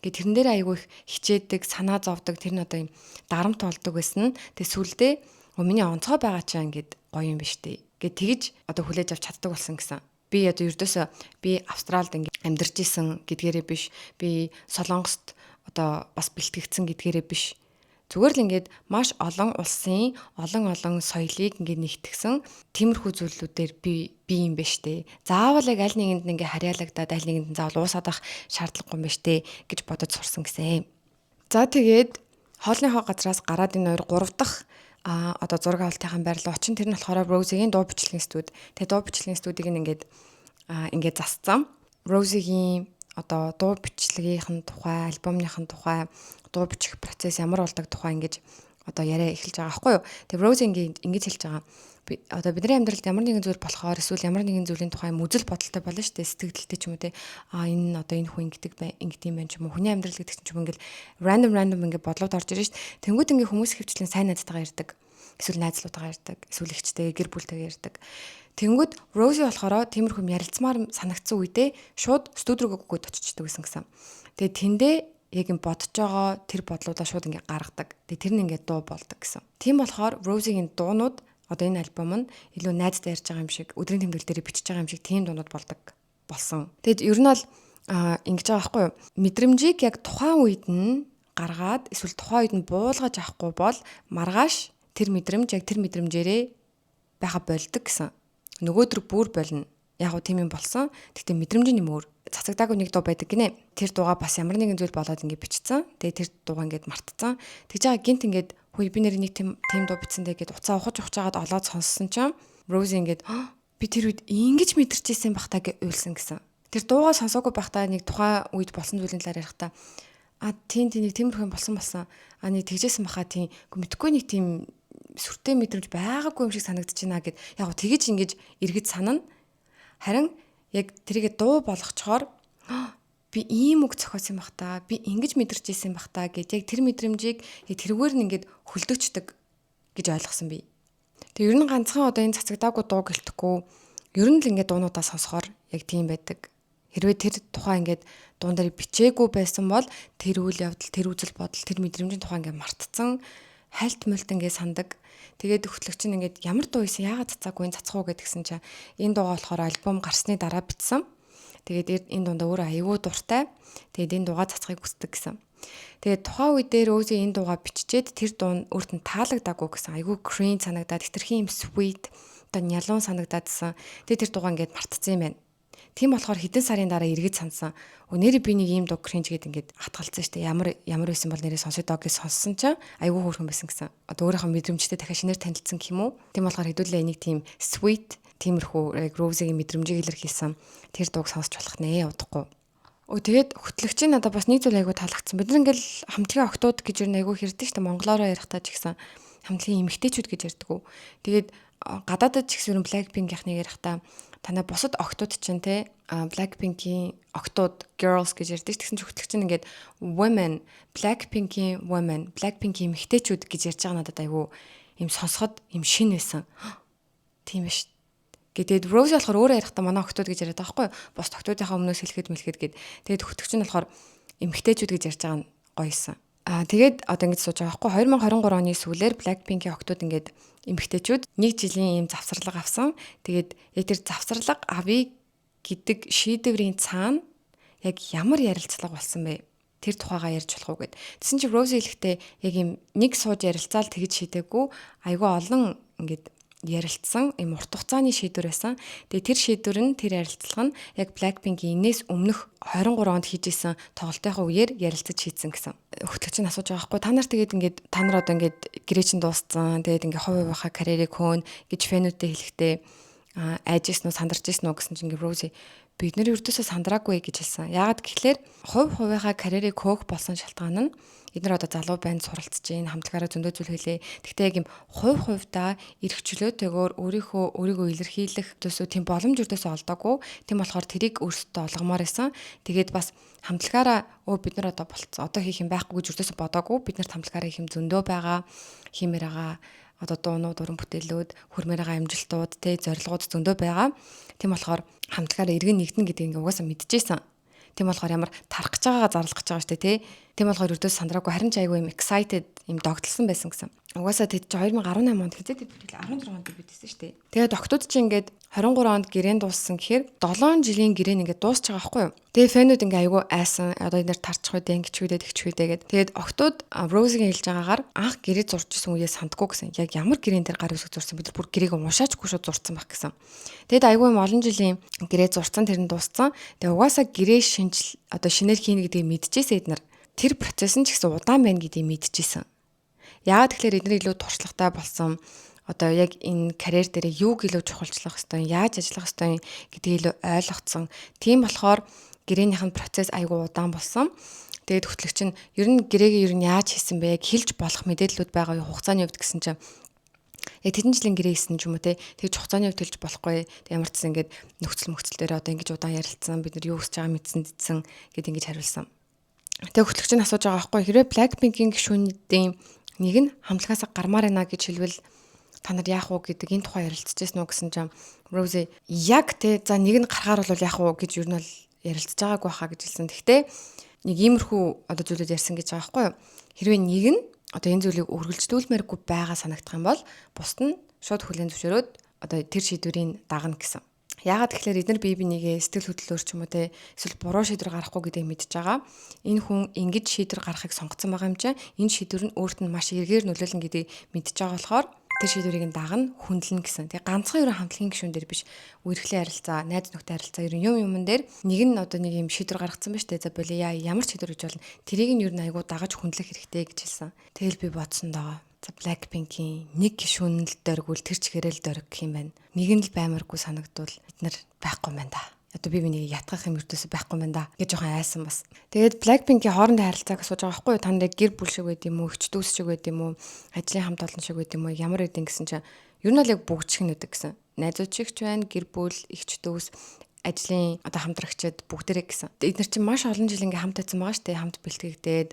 Гэ тэрэн дээр айгүй их хичээдэг, санаа зовдөг. Тэр нь одоо юм дарамт болдог байсан. Тэг сүулдэ миний онцгой байгаа чаа ингээд гоё юм биш үү? Гэ тэгж одоо хүлээж авч чаддаг болсон гэсэн. Би одоо ердөөсөө би Австралид ингээд амьдарч исэн гэдгээрээ биш. Би Солонгост одоо бас бэлтгэгдсэн гэдгээрээ биш. Зүгээр л ингээд маш олон улсын олон соёлыг ингээд нэгтгсэн тиймэрхүү зүйлүүдээр би юм биш үү? Заавал яг аль нэгэнд ингээд харьяалагдаад аль нэгэнд заавал уусаад ах шаардлагагүй юм биш үү гэж бодож сурсан гэсэн. За тэгээд хоолныхоо газраас гараад энэ хоёр 3 дахь одоо зураг авалтынхаа байр руу очин. Тэр нь болохоор Rosie-гийн дуу бичлэгийн студи. Тэгээд дуу бичлэгийн студийг ингээд засцсан. Rosie-гийн одоо дуу бичлэгийнхэн тухай, альбомныхын тухай, дуу бичих процесс ямар болдог тухай ингэж одоо яриа эхэлж байгаа байхгүй юу. Тэгээд Rosie ингэж хэлж байгаа. Одоо бидний амьдралд ямар нэгэн зүйл болохоор эсвэл ямар нэгэн зүйлийн тухай үзэл бодолтой болно шүү дээ, сэтгэлдэлтэй ч юм уу те. Энэ одоо энэ хүн ингэдэг юм байна ч юм уу. Хүний амьдрал гэдэг чинь ч юм ингээл random ингээд бодлоод орж ирж шүү дээ. Тэнгүүд ингээ хүмүүс хөвчлэн сайн найзтайгаа ярьдаг. Эсвэл найзлуудаагаа ярьдаг. Эсвэл ихчтэй гэр бүлтэйгээ ярьдаг. Тэнгүүд Rosie болохоор тиймэрхүү ярилцмаар санагдсан үедээ шууд студи руу гүйд очичдаг гэсэн. Тэгээд тэндээ яг юм бодож байгаа тэр бодлуудаа шууд ингээ гаргадаг. Тэгээд тэр нь ингээ дуу болдог гэсэн. Тийм болохоор Rosie-гийн дуунууд одоо энэ альбом нь илүү найзтай ярьж байгаа юм шиг, өдрийн тэмдэглэл дээр бичиж байгаа юм шиг тийм дуунууд болдог болсон. Тэгэд ер нь бол ингэж байгаа байхгүй юу? Мэдрэмжийг яг тухайн үед нь гаргаад эсвэл тухайн үед нь буулгаж авахгүй бол маргааш тэр мэдрэмж яг тэр мэдрэмжээрээ байха болдог гэсэн. Нөгөөдөр бүр болно. Яг уу тийм юм болсон. Гэхдээ мэдрэмж нь юм өөр. Цацагдаагүй нэг дуу байдаг гинэ. Тэр дууга бас ямар нэгэн зүйл болоод ингэ бичсэн. Тэгээ тэр дууга ингэ мартцсан. Тэгж байгаа гинт ингэ хөөе би нэр нэг тийм дуу бичсэндээ гэд уцаа ухаж ухажгаад олоод сонссон чинь Rosie ингэ би тэр үед ингэж мэдэрчээсэн бах таа гэж уйлсан гэсэн. Тэр дууга сонсоогүй байхдаа нэг тухайн үед болсон зүйлийн талаар ярихдаа тийм нэг тиймэрхүү болсон. Нэг тэгжсэн баха тийм мэдхгүй нэг тийм сүртэй мэдрэмж байгаагүй юм шиг санагдаж байна гэд яг гоо тэгэж ингэж эргэж санана. Харин яг тэрийгэ дуу болгочоор би ийм үг зохиосон бах та, би ингэж мэдэрч ийсэн бах та гэж яг тэр мэдрэмжийг яг тэргээр нь ингэж хөлдөөчдөг гэж ойлгосон би. Тэг ер нь ганцхан одоо энэ цацагдаагүй дуу гэлтэхгүй ер нь л ингэ дуунуудаа сонсохоор яг тийм байдаг. Хэрвээ тэр тухай ингэ дуун дээр бичээгүй байсан бол тэр үйл явдал, тэр үзэл бодол, тэр мэдрэмжийн тухай ингэ мартцсан, хальт мөлт ингэ сандаг. Тэгээд хөтлөгч нь ингээд ямар дуу ийсэн яагаад цацаагүй энэ цацах уу гэдгсэн чинь энэ дуугаа болохоор альбом гарсны дараа бичсэн. Тэгээд энэ дундаа өөрөө аюу дуртай. Тэгээд энэ дуугаа цацахыг хүсдэг гэсэн. Тэгээд тухайн үедээ Rosie энэ дуугаа биччихэд тэр дуу нь өөрт нь таалагдаагүй гэсэн. Аюу cringe санагдаад, хитрхийн юм sweet, одоо нялуун санагдаадсан. Тэгээд тэр дуугаа ингээд мартцсан юм байна. Тийм болохоор хэдэн сарын дараа эргэж сансан. Нэрээ би нэг ийм дуу cringe гэдэг ингээд хатгалцсан шүү дээ. Ямар байсан бол нэрээ сонсё доо гэж сонссон чинь айгүй хөөрхөн байсан гэсэн. Одоо өөрийнхөө мэдрэмжтэй дахиад шинээр танилцсан гэх юм уу? Тийм болохоор хэдүүлээ нэг тийм sweet, тиймэрхүү Rosie-гийн мэдрэмжийг илэрхийлсэн тэр дууг сонсч болох нэ удахгүй. Тэгээд хөтлөгчийн надад бас нэг зүйл айгүй таалагдсан. Бид нар ингээл хамтлагийн охтууд гэж юу айгүй хэрдэг шүү дээ. Монголоор ярихдаа ч гэсэн хамтлагийн эмэгтэйчүүд гэж ярьдаг. Тэгээд гадаадд ч гэсэн Blackpink-ийнхнийг ярихдаа танаа бусад охтууд чинь те Blackpink-ийн охтууд girls гэж ярьдаг. Тэгсэн чинь хөтлөгч нь ингээд women, Blackpink-ийн women, Blackpink-ийн эмэгтэйчүүд гэж ярьж байгаа надад айгүй юм сонсоход юм шин байсан. Тийм биш. Тэгээд Rosie болохоор өөрөө ярихдаа манай охтууд гэж яриад байгаа байхгүй юу? Бос охтуудынхаа өмнөөс хэлэхэд мэлхэд гээд тэгээд хөтлөгч нь болохоор эмэгтэйчүүд гэж ярьж байгаа нь гоёсэн. Тэгээд одоо ингэж сууж байгаа байхгүй 2023 оны сүүлээр Blackpink-ийн охтууд ингээд эмэгтэйчүүд 1 жилийн ийм завсарлага авсан. Тэгээд яг тэр завсарлага авъя гэдэг шийдвэрийн цаана яг ямар ярилцлага болсон бэ? Тэр тухайгаа ярьж болох уу гэд. Тэсэн чи Rosie хэлэхдээ яг ийм нэг сууж ярилцаал тэгж шийдээгүй айгүй олон ингээд ярилцсан юм урт хугацааны шийдвэр байсан. Тэгээ тэр шийдвэр нь тэр ярилцлага нь яг Blackpink-ийн энэс өмнөх 23 онд хийжсэн тоглолтынхаа үеэр ярилцаж хийсэн гэсэн. Хөтлөгч нь асууж байгаа байхгүй та нар тэгээд ингээд та нар одоо ингээд гэрээ чинь дууссан. Тэгээд ингээд хувь хувийнхаа карьерийг хөөн гэж фэнүүдэд хэлэхдээ айжсэн уу сандарч ирсэн үү гэсэн чинь ингээд Rosie бид нэр өртөөсөө сандраагүй гэж хэлсэн. Яагаад гэхлээр хувь хувийнхаа карьерийг хөөх болсон шалтгаан нь эдгээр одоо залуу банд суралцж гин хамтлагаараа зөндөө зүйл хэлээ. Гэхдээ яг юм хувь хувьдаа эрхчлөөтэйгээр өөрийгөө илэрхийлэх төсөө тийм боломж өртөөсөө олдоогүй. Тийм болохоор тэрийг өөрсдөө олгомоор байсан. Тэгээд бас хамтлагаараа бид нар одоо болцсон. Одоо хийх юм байхгүй гэж өртөөсөө бодоогүй. Бид нарт хамтлагаараа хийх юм зөндөө байгаа. Хиймээр байгаа. Одоо дуунууд, уран бүтээлүүд, хөрмээр байгаа амжилтууд, зорилгууд зөндөө байгаа. Тийм болохоор хамтлагаараа иргэн нэгдэн гэдэг ингээ угаасаа мэдчихсэн. Тийм болохоор ямар тарах гэж байгаагаа зарлах гэж байгаа шүү дээ, тий. Тийм болохоор өрдөөс сандраагүй харин ч айгүй юм excited юм догтлсон байсан гэсэн. Угаасаа тэд 2018 онд хэзээ тэтгэл 16 онд бидсэн шүү дээ. Тэгээд октод чи ингээд 23 онд гэрэн дууссан гэхээр 7 жилийн гэрэн ингээд дуусч байгаа байхгүй юу? Тэгээ фэнүүд ингээ айгүй айсан одоо энэ тарчих үедээ ингэч үедээ тэгч үедээ гэд. Тэгээд октод Rosie-гийн хэлж байгаагаар анх гэрээ зурж исэн үеэс сандгүй гэсэн. Яг ямар гэрэн дээр гар үсэг зурсан бид нар бүр гэрээг уншаачгүй шууд зурсан байх гэсэн. Тэгэд айгүй юм олон жилийн гэрээ зурцсан тэр нь дууссан. Тэгээ угаасаа гэрээ шинжил одоо шинээр хийнэ гэдгийг мэдчихсэн эднэр. тэр процесс нь ч гэсэн удаан байна гэдгийг мэдчихсэн. Яагаад тэгэхээр эдгээр илүү туршлагатай болсон одоо яг энэ карьер дээр юуг илүү чухалчлах ёстой, яаж ажиллах ёстой гэдгийг илүү ойлгоцсон. Тийм болохоор гэрээнийх нь процесс айгүй удаан болсон. Тэгээд хөтлөгч нь ер нь гэрээгээ ер нь яаж хийсэн бэ? Яг хэлж болох мэдээллүүд байгаа юу хугацааны хувьд гэсэн чинь яг тэдэн жилийн гэрээ хийсэн ч юм уу те тэгж хугацааны хувьд хэлж болохгүй. Ямар ч гэсэн ингээд нөхцөл дээр одоо ингэж удаан ярилцсан бид нар юу хийж байгаа мэдсэн гэд ингэж хариулсан. Тэгээд хөтлөгч нь асууж байгаа байхгүй хэрвээ Blackpink-ийн гишүүнүүдийн нэг нь хамтлагаас гармаар байна гэж хэлвэл та нар яах вэ гэдэг энэ тухай ярилцчихсэн үү гэсэн чинь Rosie яг те за нэг нь гарахаар бол яах вэ гэж ер нь бол ярилцж байгаагүй хаа гэж хэлсэн. Гэхдээ нэг иймэрхүү одоо зүйлүүд ярьсан гэж байгаа байхгүй юу? Хэрвээ нэг нь одоо энэ зүйлийг үргэлжлүүлмээргүй байгаа санагдах юм бол бусд нь шууд хүлээн зөвшөөрөөд одоо тэр шийдвэрийг дагна гэсэн. Яагаад тэгэхээр эдгээр бие бинийгээ сэтгэл хөдлөлөөр ч юм уу те эсвэл буруу шийдвэр гаргахгүй гэдгийг мэдж байгаа. Энэ хүн ингэж шийдвэр гаргахыг сонгоцсон байгаа юм чинь энэ шийдвэр нь өөрт нь маш эргээр нөлөөлнө гэдгийг мэдж байгаа болохоор тэр шийдвэрийг нь дагна хүндлэн гэсэн. Тэгээ ганцхан ерөн хамтлагийн гишүүн дээр биш үерхлээ харилцаа, найз нөхдөд харилцаа ерөн юмн дээр нэг нь одоо нэг юм шийдвэр гаргацсан ба штэ. За боли яа ямар шийдвэр гэж болно. Тэрийг нь ер нь айгуу дагаж хүндлэх хэрэгтэй гэж хэлсэн. Тэгэл би бодсон доо. За Blackpink-ийн нэг гишүүн л дөргүүл тэр чигээрэл дөрг гэх юм байна. Нэг нь л баймаргүй санагдвал бид нар байхгүй юм байна да. Одоо би бинийг ятгах юм ертөөсөө байхгүй юм байна да гэж жоохон айсан бас. Тэгээд Blackpink-ийн хоорондын харилцааг асууж байгаа байхгүй юу? Та нарыг гэр бүл шиг байд юм уу? Өч дүүс шиг байд юм уу? Ажлын хамт олон шиг байд юм уу? Ямар байдин гэсэн чинь ер нь л яг бүгд шиг нэдэг гэсэн. Найзууд шиг ч байна, гэр бүл, эгч дүүс, ажлын одоо хамтрагчид бүгдээрээ гэсэн. Эдгээр чинь маш олон жил ингээм хамт байсан байгаа шүү дээ. Хамт бэлтгэгдээд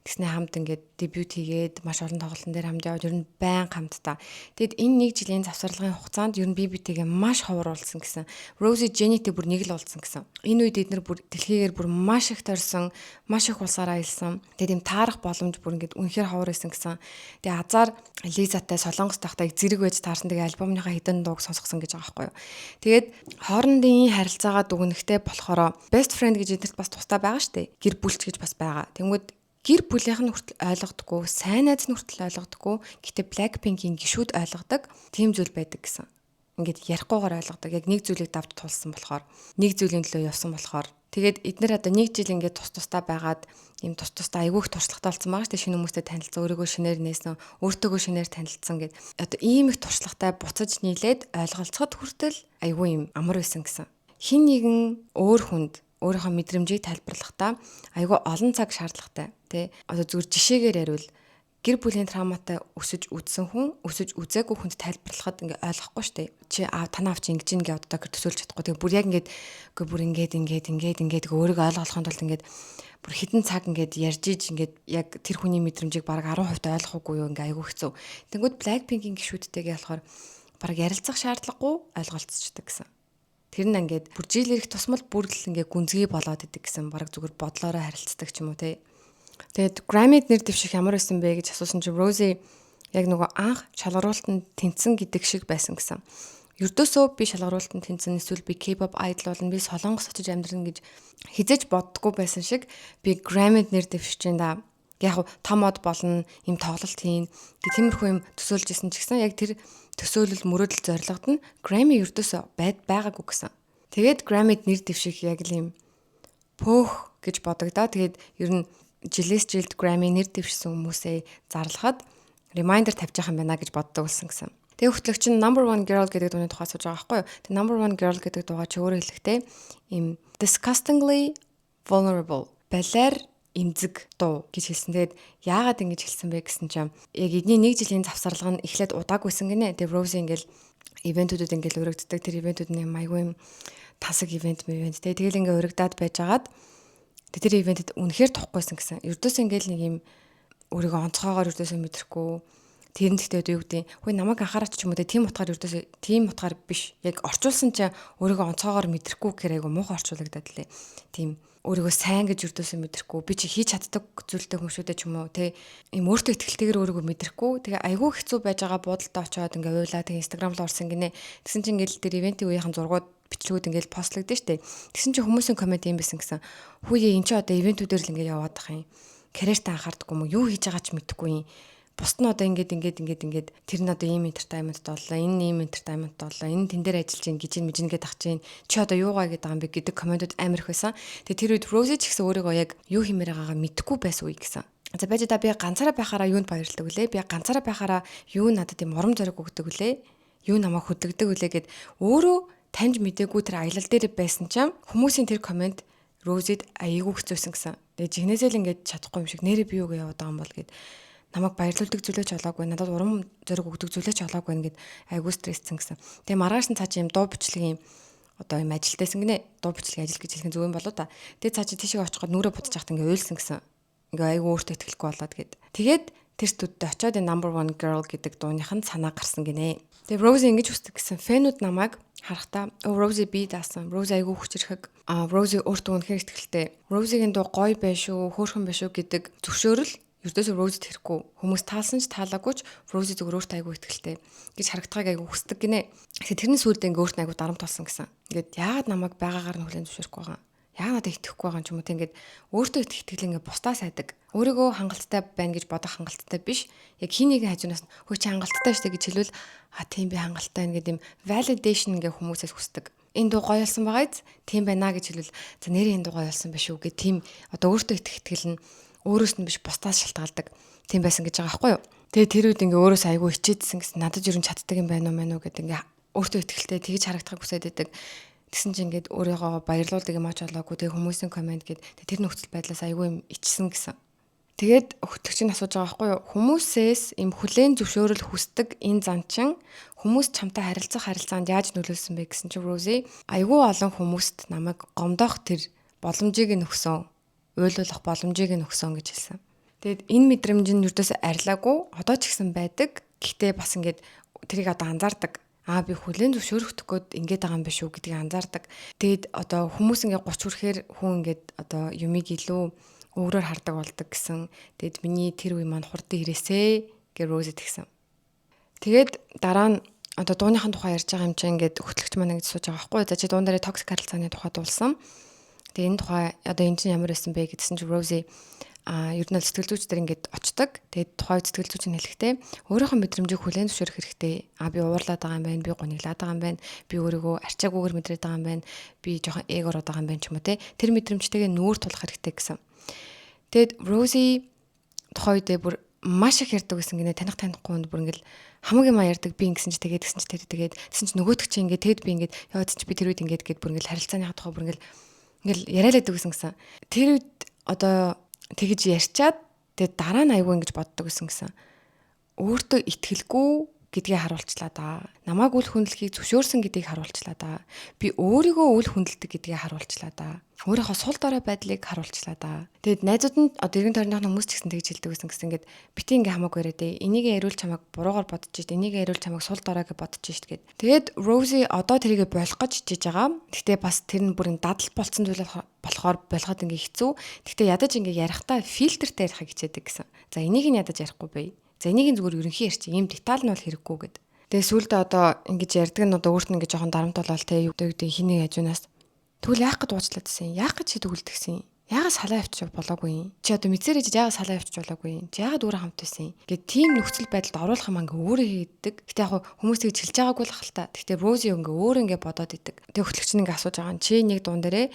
тэгснэ хамт ингээд дебют хийгээд маш олон тоглолтын дээр хамт яваад ер нь байн хамтдаа. Тэгэд энэ нэг жилийн завсарлагын хугацаанд ер нь би битэйгээ маш ховор уулзсан гэсэн. Rosie Jenny-тэй бүр нэг л уулзсан гэсэн. Энэ үед эдгээр бүр дэлхийгээр бүр маш их торсон, маш их улсаараа илсэн. Тэгэд юм таарах боломж бүр ингээд үнэхээр ховор байсан гэсэн. Тэгээ азар Лизатай Солонгос тахтаа зэрэг байж таарсан. Тэгээ альбомныхаа хэдэн дууг сонсгосон гэж байгаа байхгүй юу. Тэгээд хоорондын харилцаагаа дүгнэхтэй болохоор best friend гэж эднэрт бас тустай байгаа шүү дээ. Гэр бүлч гэж бас байгаа. Тэнгүүд гэр бүлийнх нь хүртэл ойлгодоггүй, сайн найз нь хүртэл ойлгодоггүй. Гэтэ Blackpink-ийн гишүүд ойлгодог. Тийм зүйл байдаг гэсэн. Ингээд ярихгүйгээр ойлгодог. Яг нэг зүйлийг давж тулсан болохоор, нэг зүйлийн төлөө явсан болохоор. Тэгээд эднэр одоо нэг жил ингээд тус-тустай байгаад ийм тус-тустай айгүйх туршлагатай болсон байгаа шүү дээ. Шинэ хүмүүстэй танилцсан, өөрийгөө шинээр нээсэн, өөртөөгөө шинээр танилцсан гэд. Одоо ийм их туршлагатай буцаж нийлээд ойлголцоход хүртэл айгүй юм амар байсан гэсэн. Хин нэгэн өөр хүнд өөрийнхөө мэдрэмжийг тайлбарлахдаа айгүй олон цаг шаардлагатай. Тэ одоо зүгээр жишээгээр яривал гэр бүлийн трауматай өсөж үдсэн хүн өсөж үзээгүй хүнд тайлбарлахад ингээ ойлгохгүй штэ. Чи танаа авч ингэж ингээ одоо төсөөлж чадахгүй. Тэгээ бүр яг ингээд өөрийгөө ойлгохын тулд ингээд бүр хитэн цаг ингээд ярьж иж ингээд яг тэр хүний мэдрэмжийг бараг 10% ойлгохгүй юу ингээ айгүй хэцүү. Тэнгүүд Blackpink-ийн гишүүдтэйгээ болохоор бараг ярилцах шаардлагагүй ойлголцчихдаг гэсэн. Тэр нь ингээд бүр жил ирэх тусмал бүр л ингээ гүнзгий болоод идэг гэсэн бараг зүгээр бодлоороо харилцдаг ч юм уу те. Тэгээд Grammy-д нэр дэвших ямар байсан бэ гэж асуусан чинь Rosie яг нөгөө анх шалгаруултанд тэнцсэн гэдэг шиг байсан гэсэн. Ердөөсөө би шалгаруултанд тэнцсэн эсвэл би K-pop idol болно би солонгос очиж амьдрна гэж хизэж боддгоо байсан шиг би Grammy-д нэр дэвшиж байна да. Яг том мод болно юм тоглолт хийн гэх тиймэрхүү юм төсөөлж исэн ч гэсэн яг тэр төсөөлөл мөрөөдөл зорилгод нь Grammy ердөөсөө байгаагүй гэсэн. Тэгээд Grammy-д нэр дэвших яг л юм пөөх гэж бодогдоо. Тэгээд ер нь жилээс жилд Grammy нэр дэвшсэн хүмүүсээ зарлахад reminder тавьж байгаа юм байна гэж боддог болсон гэсэн. Тэгээ хөтлөгч нь Number One Girl гэдэг дууны тухай асууж байгаа байхгүй юу? Тэгээ Number One Girl гэдэг дуугаа чи өөрөө хэлэхдээ им disgustingly vulnerable балиар имзэг дуу гэж хэлсэн. Тэгээд яагаад ингэж хэлсэн бэ гэсэн чинь яг эдний нэг жилийн завсарлага нь эхлээд удаагүйсэн гинэ. Тэгээд Rosie ингээл ивентүүдэд ингээл өргөддөг. Тэр ивентүүд нь майгүй юм тасаг ивент тэгэл ингээ өргөдөөд байжгаад тэр ивентэд үнэхээр тухгүйсэн гэсэн. Ердөөс ингээл нэг юм өөрийгөө онцгоогоор ердөөсөө мэдрэхгүй. Тэр нь гэхдээ юу гэдэг хөөе намайг анхаараач ч юм уу тийм утгаар ердөөсөө тийм утгаар биш. Яг орчуулсан чинь өөрийгөө онцгоогоор мэдрэхгүй гэхээр айгу муухай орчуулагдаад лээ. Тийм өөрийгөө сайн гэж ердөөсөө мэдрэхгүй. Би чи хийж чаддаг зүйлтэй хүн шүү дээ ч юм уу те. Им өөртөө ихтэйгээр өөрийгөө мэдрэхгүй. Тэгээ айгу хэцүү байж байгаа буудалтай очиод ингээ уйлаа тэгээ Instagram руу орсон гинэ. Тэгсэн чинь ингээл тэр ивентийн үеийнхэн зургууд бичлэгүүд ингээл постлогдсон штэ. Тэгсэн чинь хүмүүсийн коммент юм байсан гэсэн. Хүүе эн чи одоо ивентүүдээр л ингээ яваад байгаа юм. Карьерт анхаардаггүй юм уу? Юу хийж байгаа ч мэдэхгүй юм. бусд нь одоо ингээд тэр нь одоо ийм entertainment боллоо, энэ ийм entertainment боллоо, энэ тэн дээр ажиллаж ийн гэж мэжнэгээд ах чинь чи одоо юугаа гэдэг юм бэ гэдэг комментууд амар их байсан. Тэгээ тэр үед Rose ч гэсэн өөрийгөө яг юу хэмээр байгаагаа мэдэхгүй байсан үе гэсэн. За байж да би ганцаараа байхаараа юунд баярлдаг вүлээ? Би ганцаараа байхаараа юу надад юм урам зориг өгдөг вүлээ? Юу намайг хөдөлгдөг вүлээ гэд өөрөө таньж мэдээгүй тэр аялал дээр байсан чинь хүмүүсийн тэр коммент Rose-д аяйгуу хэцүүсэн гэсэн. Тэгээ жигнэсээ л ингээд чадахгүй юм шиг нэрээ би юугаа яваад байгаа юм бол гэд намайг баярлуулдаг зүйлээ ч олоогүй, надад урам зориг өгдөг зүйлээ ч олоогүй ингээд аяйгуу стрессцэн гэсэн. Тэгээ маргааш нь цаа чи юм дуу бичлэгийн одоо юм ажилтайсан гинэ. Дуу бичлэгийн ажил гэж хэлэх нь зөв юм болоо та. Тэгээ цаа чи тийшээ очиход нүрээ будаж хахт ингээд уйлсан гэсэн. Ингээ аяйгуу өөртөө ихтгэлгүй болоод гэд. Тэгээд тэр студид очиод number 1 girl гэдэг дууных нь санаа гарсан гинэ. Тэгээ Rose ингэж хүсдэг гэсэн. Фэнүүд намайг харахтаа Rose би даасан. Rose аяйгуу хүчрэхэг. Rose өөртөө үнэхээр ихтгэлтэй. Rose-ийн дуу гоё байш шүү, хөөрхөн байш шүү гэдэг зөвшөөрөл ердөөсөө Rose-д хэрэггүй. Хүмүүс таалсан ч таалаагүй ч Rose зүгээр өөртөө аяйгуу ихтгэлтэй гэж харагдахыг аяйгуу хүсдэг гинэ. Тэгэхээр тэрний сүулдэ ингээ өөртөө аяйгуу дарамт болсон гэсэн. Ингээд яагаад намайг байгаагаар нь хүлээн зөвшөөрөхгүй байгаа. Яа надад итгэхгүй байгаа юм ч юм уу те ингээд өөртөө итгэл ингээ бусдаа сайдаг. Өөрийгөө хангалттай байна гэж бодох хангалттай биш. Яг хий нэгэн хажуунаас хөө чи хангалттай штэ гэж хэлвэл тийм би хангалттай байна гэдэг юм validation ингээ хүмүүсээс хүсдэг. Энэ дуу гоё болсон байгаа биз? Тийм байна гэж хэлвэл за нэрээ энэ дуу гоё болсон биш үү гэх тийм одоо өөртөө итгэл нь өөрөөс нь биш бусдаас шалтгаалдаг. Тийм байсан гэж байгаа байхгүй юу? Тэгээ тэр үед ингээ өөрөөс айгүй хичээдсэн гэсэн надад юу ч чаддаг юм байна уу гэдэг ингээ өөртөө итгэлтэй тэгж харагдахыг хүсээд байдаг. Тэгсэн чинь ингээд өөрийгөө баярлуулдаг юм ач олоогүй тэгээ хүмүүсийн комент гээд тэр нөхцөл байдлаас айгүй юм ичсэн гэсэн. Тэгээд өгтөгч нь асууж байгаа байхгүй юу? Хүмүүсээс им хүлээн зөвшөөрөл хүсдэг энэ зан чин хүмүүс чамтай харилцах харилцаанд яаж нөлөөлсөн бэ гэсэн чинь Rose айгүй олон хүмүүст намайг гомдоох тэр боломжийг нь өгсөн, уйлуулах боломжийг нь өгсөн гэж хэлсэн. Тэгээд энэ мэдрэмж нь юрдээс арилаагүй одоо ч гэсэн байдаг. Гэхдээ бас ингээд тэрийг одоо анзаардаг. Би хүлээн зөвшөөрөх гээд ингэж байгаа юм биш үү гэдгийг анзаардаг. Тэгэд одоо хүмүүс ингээ 30 хүрэхээр хүн ингээд одоо юмыг илүү өөрөөр хардаг болдог гэсэн. Тэгэд миний тэр үе маань хурдан ирээсэ гэж Rose тэгсэн. Тэгээд дараа нь одоо дууныхын тухай ярьж байгаа юм чинь ингээд хөтлөгч маань ингэж сууж байгаа байхгүй. За чи дуун дээр токсик харилцааны тухай дуулсан. Тэгээ энэ тухай одоо энэ чинь ямар байсан бэ гэдсэн чи Rose ер нь сэтгэл зүйч дээр ингээд очдог. Тэгээд тухайн сэтгэл зүйч нь хэлэхдээ өөрийнхөө мэдрэмжийг хүлээн зөвшөөрөх хэрэгтэй. Би уурлаад байгаа юм байна, би гониглаад байгаа юм байна, би өөрийгөө арчаагүйгээр мэдрээд байгаа юм байна, би жоохон эгороод байгаа юм байна ч юм уу те. Тэр мэдрэмжтэйгээ нүүр тулах хэрэгтэй гэсэн. Тэгэд Rose тухайн үедээ бүр маш их ярьдаг гэсэн гинэ танихгүй хүнд бүр ингээд хамаг юм ярьдаг би ингэсэн чи тэгээд гэсэн чи тэр тэгээд тэгсэн чи нөгөөтг чи ингээд тэгэд би ингээд яа чи би тэр үед ингээд гээд бүр ингээд харилцааны тухай бүр ингээд яриалаад гэсэн. Тэр үед одоо тэгж ярьчаад тэгээд дараа нь айгүй ингэж боддог гэсэн. Өөртөө итгэлгүй гэдгийг харуулчлаа да. Намайг үл хүндлэхийг зөвшөөрсөн гэдгийг харуулчлаа да. Би өөрийгөө үл хүндэлдэг гэдгийг харуулчлаа да. Өөрийнхөө сул дорой байдлыг харуулчлаа да. Тэгээд найзууд нь одоо эргэн тойрных хүмүүс ч гэсэн тэгж хэлдэг гэсэн ингээд бити ингээ хамаагүй яриад энийг яриул чамайг буруугаар бодож шít, энийг яриул чамайг сул дорой гэж бодож шít гэд. Тэгээд Rose одоо тэрийг болох гэж хичээж байгаа. Гэхдээ бас тэр нь бүрэн дадал болцсон зүйл болохоор болгоод ингээ хэцүү. Гэхдээ ядаж ингээ ярихтаа фильтртэй ярихыг хичээдэг гэсэн. За энийг нь ядаж ярихгүй бай. За энийг зүгээр ерөнхий ярьчих. Ийм деталь нь бол хэрэггүй гэд. Тэгээ сүүлдээ одоо ингэж ярьдаг нь одоо өөрт нь ингээ жоохон дарамт болол те юу гэдэг хиний хажуунаас тэгвэл яах гэж уучлаадсэн. Яах гэж төгөлдөгсөн. Яагаад салаа явчих болоогүй юм. Чи одоо мэдсэрэж яагаад салаа явчих болоогүй юм. Чи яагаад өөрөө хамт байсан. Гэт тийм нөхцөл байдалд оруулах юм ингээ өөрөө хийдэг. Гэтэ яг хүмүүс тэгж хэлж байгаагүй л хальта. Гэтэ Rose ингээ өөр ингээ бодоод идэг. Тэгээ хөтлөгч нь ингээ асууж байгаа. Чи нэг дуун дээрээ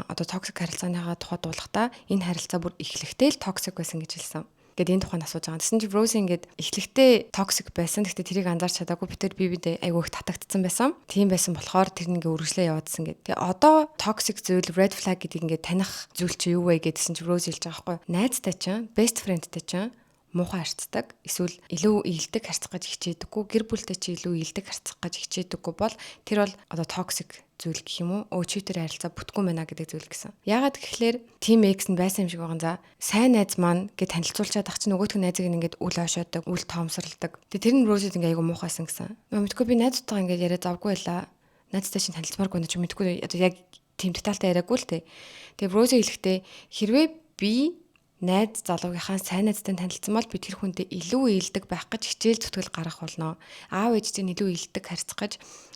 одоо токсик харилцааныхаа тухай дуулахдаа энэ харилцаа бүр эхлэхдээ л токсик байсан гэж хэлсэн. Гэт энэ тухайд асууж байгаа. Тэсэн чи Rose ингээд эхлэхдээ токсик байсан. Гэхдээ тэрийг анзаарч чадаагүй. Би тэр бибидээ айгүй их татагдсан байсан. Тийм байсан болохоор тэр ингээ үргэлжлээ яваадсан гэд. Тэгээ одоо токсик зүйл red flag гэдгийг ингээ таних зүйл чи юу вэ гэдсэн чи Rose хэлж байгаа байхгүй. Найзтай чинь, best friendтэй чинь муухай харцдаг. Эсвэл илүү ийдэг харцах гэж хичээдэггүй. Гэр бүлтэй чи илүү ийдэг харцах гэж хичээдэггүй бол тэр бол одоо токсик зүйл гэх юм уу? Чи тэр харилцаа бүтггүй мэнэ гэдэг зүйл гэсэн. Яагаад гэхлээр team X нь байсан юм шиг байгаа. За сайн найз маань гэд танилцуулчаад ах чи нөгөөх нь найзыг ингээд үл хойшоодаг, үл тоомсорладаг. Тэгээ тэр нь Rose-д ингээ айгу муухайсан гэсэн. Мэдгүй би найзтайгаа ингээд яриа завгүй байла. Найзтай чинь танилцмааргүй нэ чи мэдгүй одоо яг team детальтай яриаггүй л те. Тэгээ Rose хэлэхдээ хэрвээ би найз залуугийнхаа сайн найзтай танилцсан бол би тэр хүнтэй илүү ийдэг байх гэж хичээл зүтгэл гаргах болно. Аав ээжтэй илүү ийдэг харьцах гэж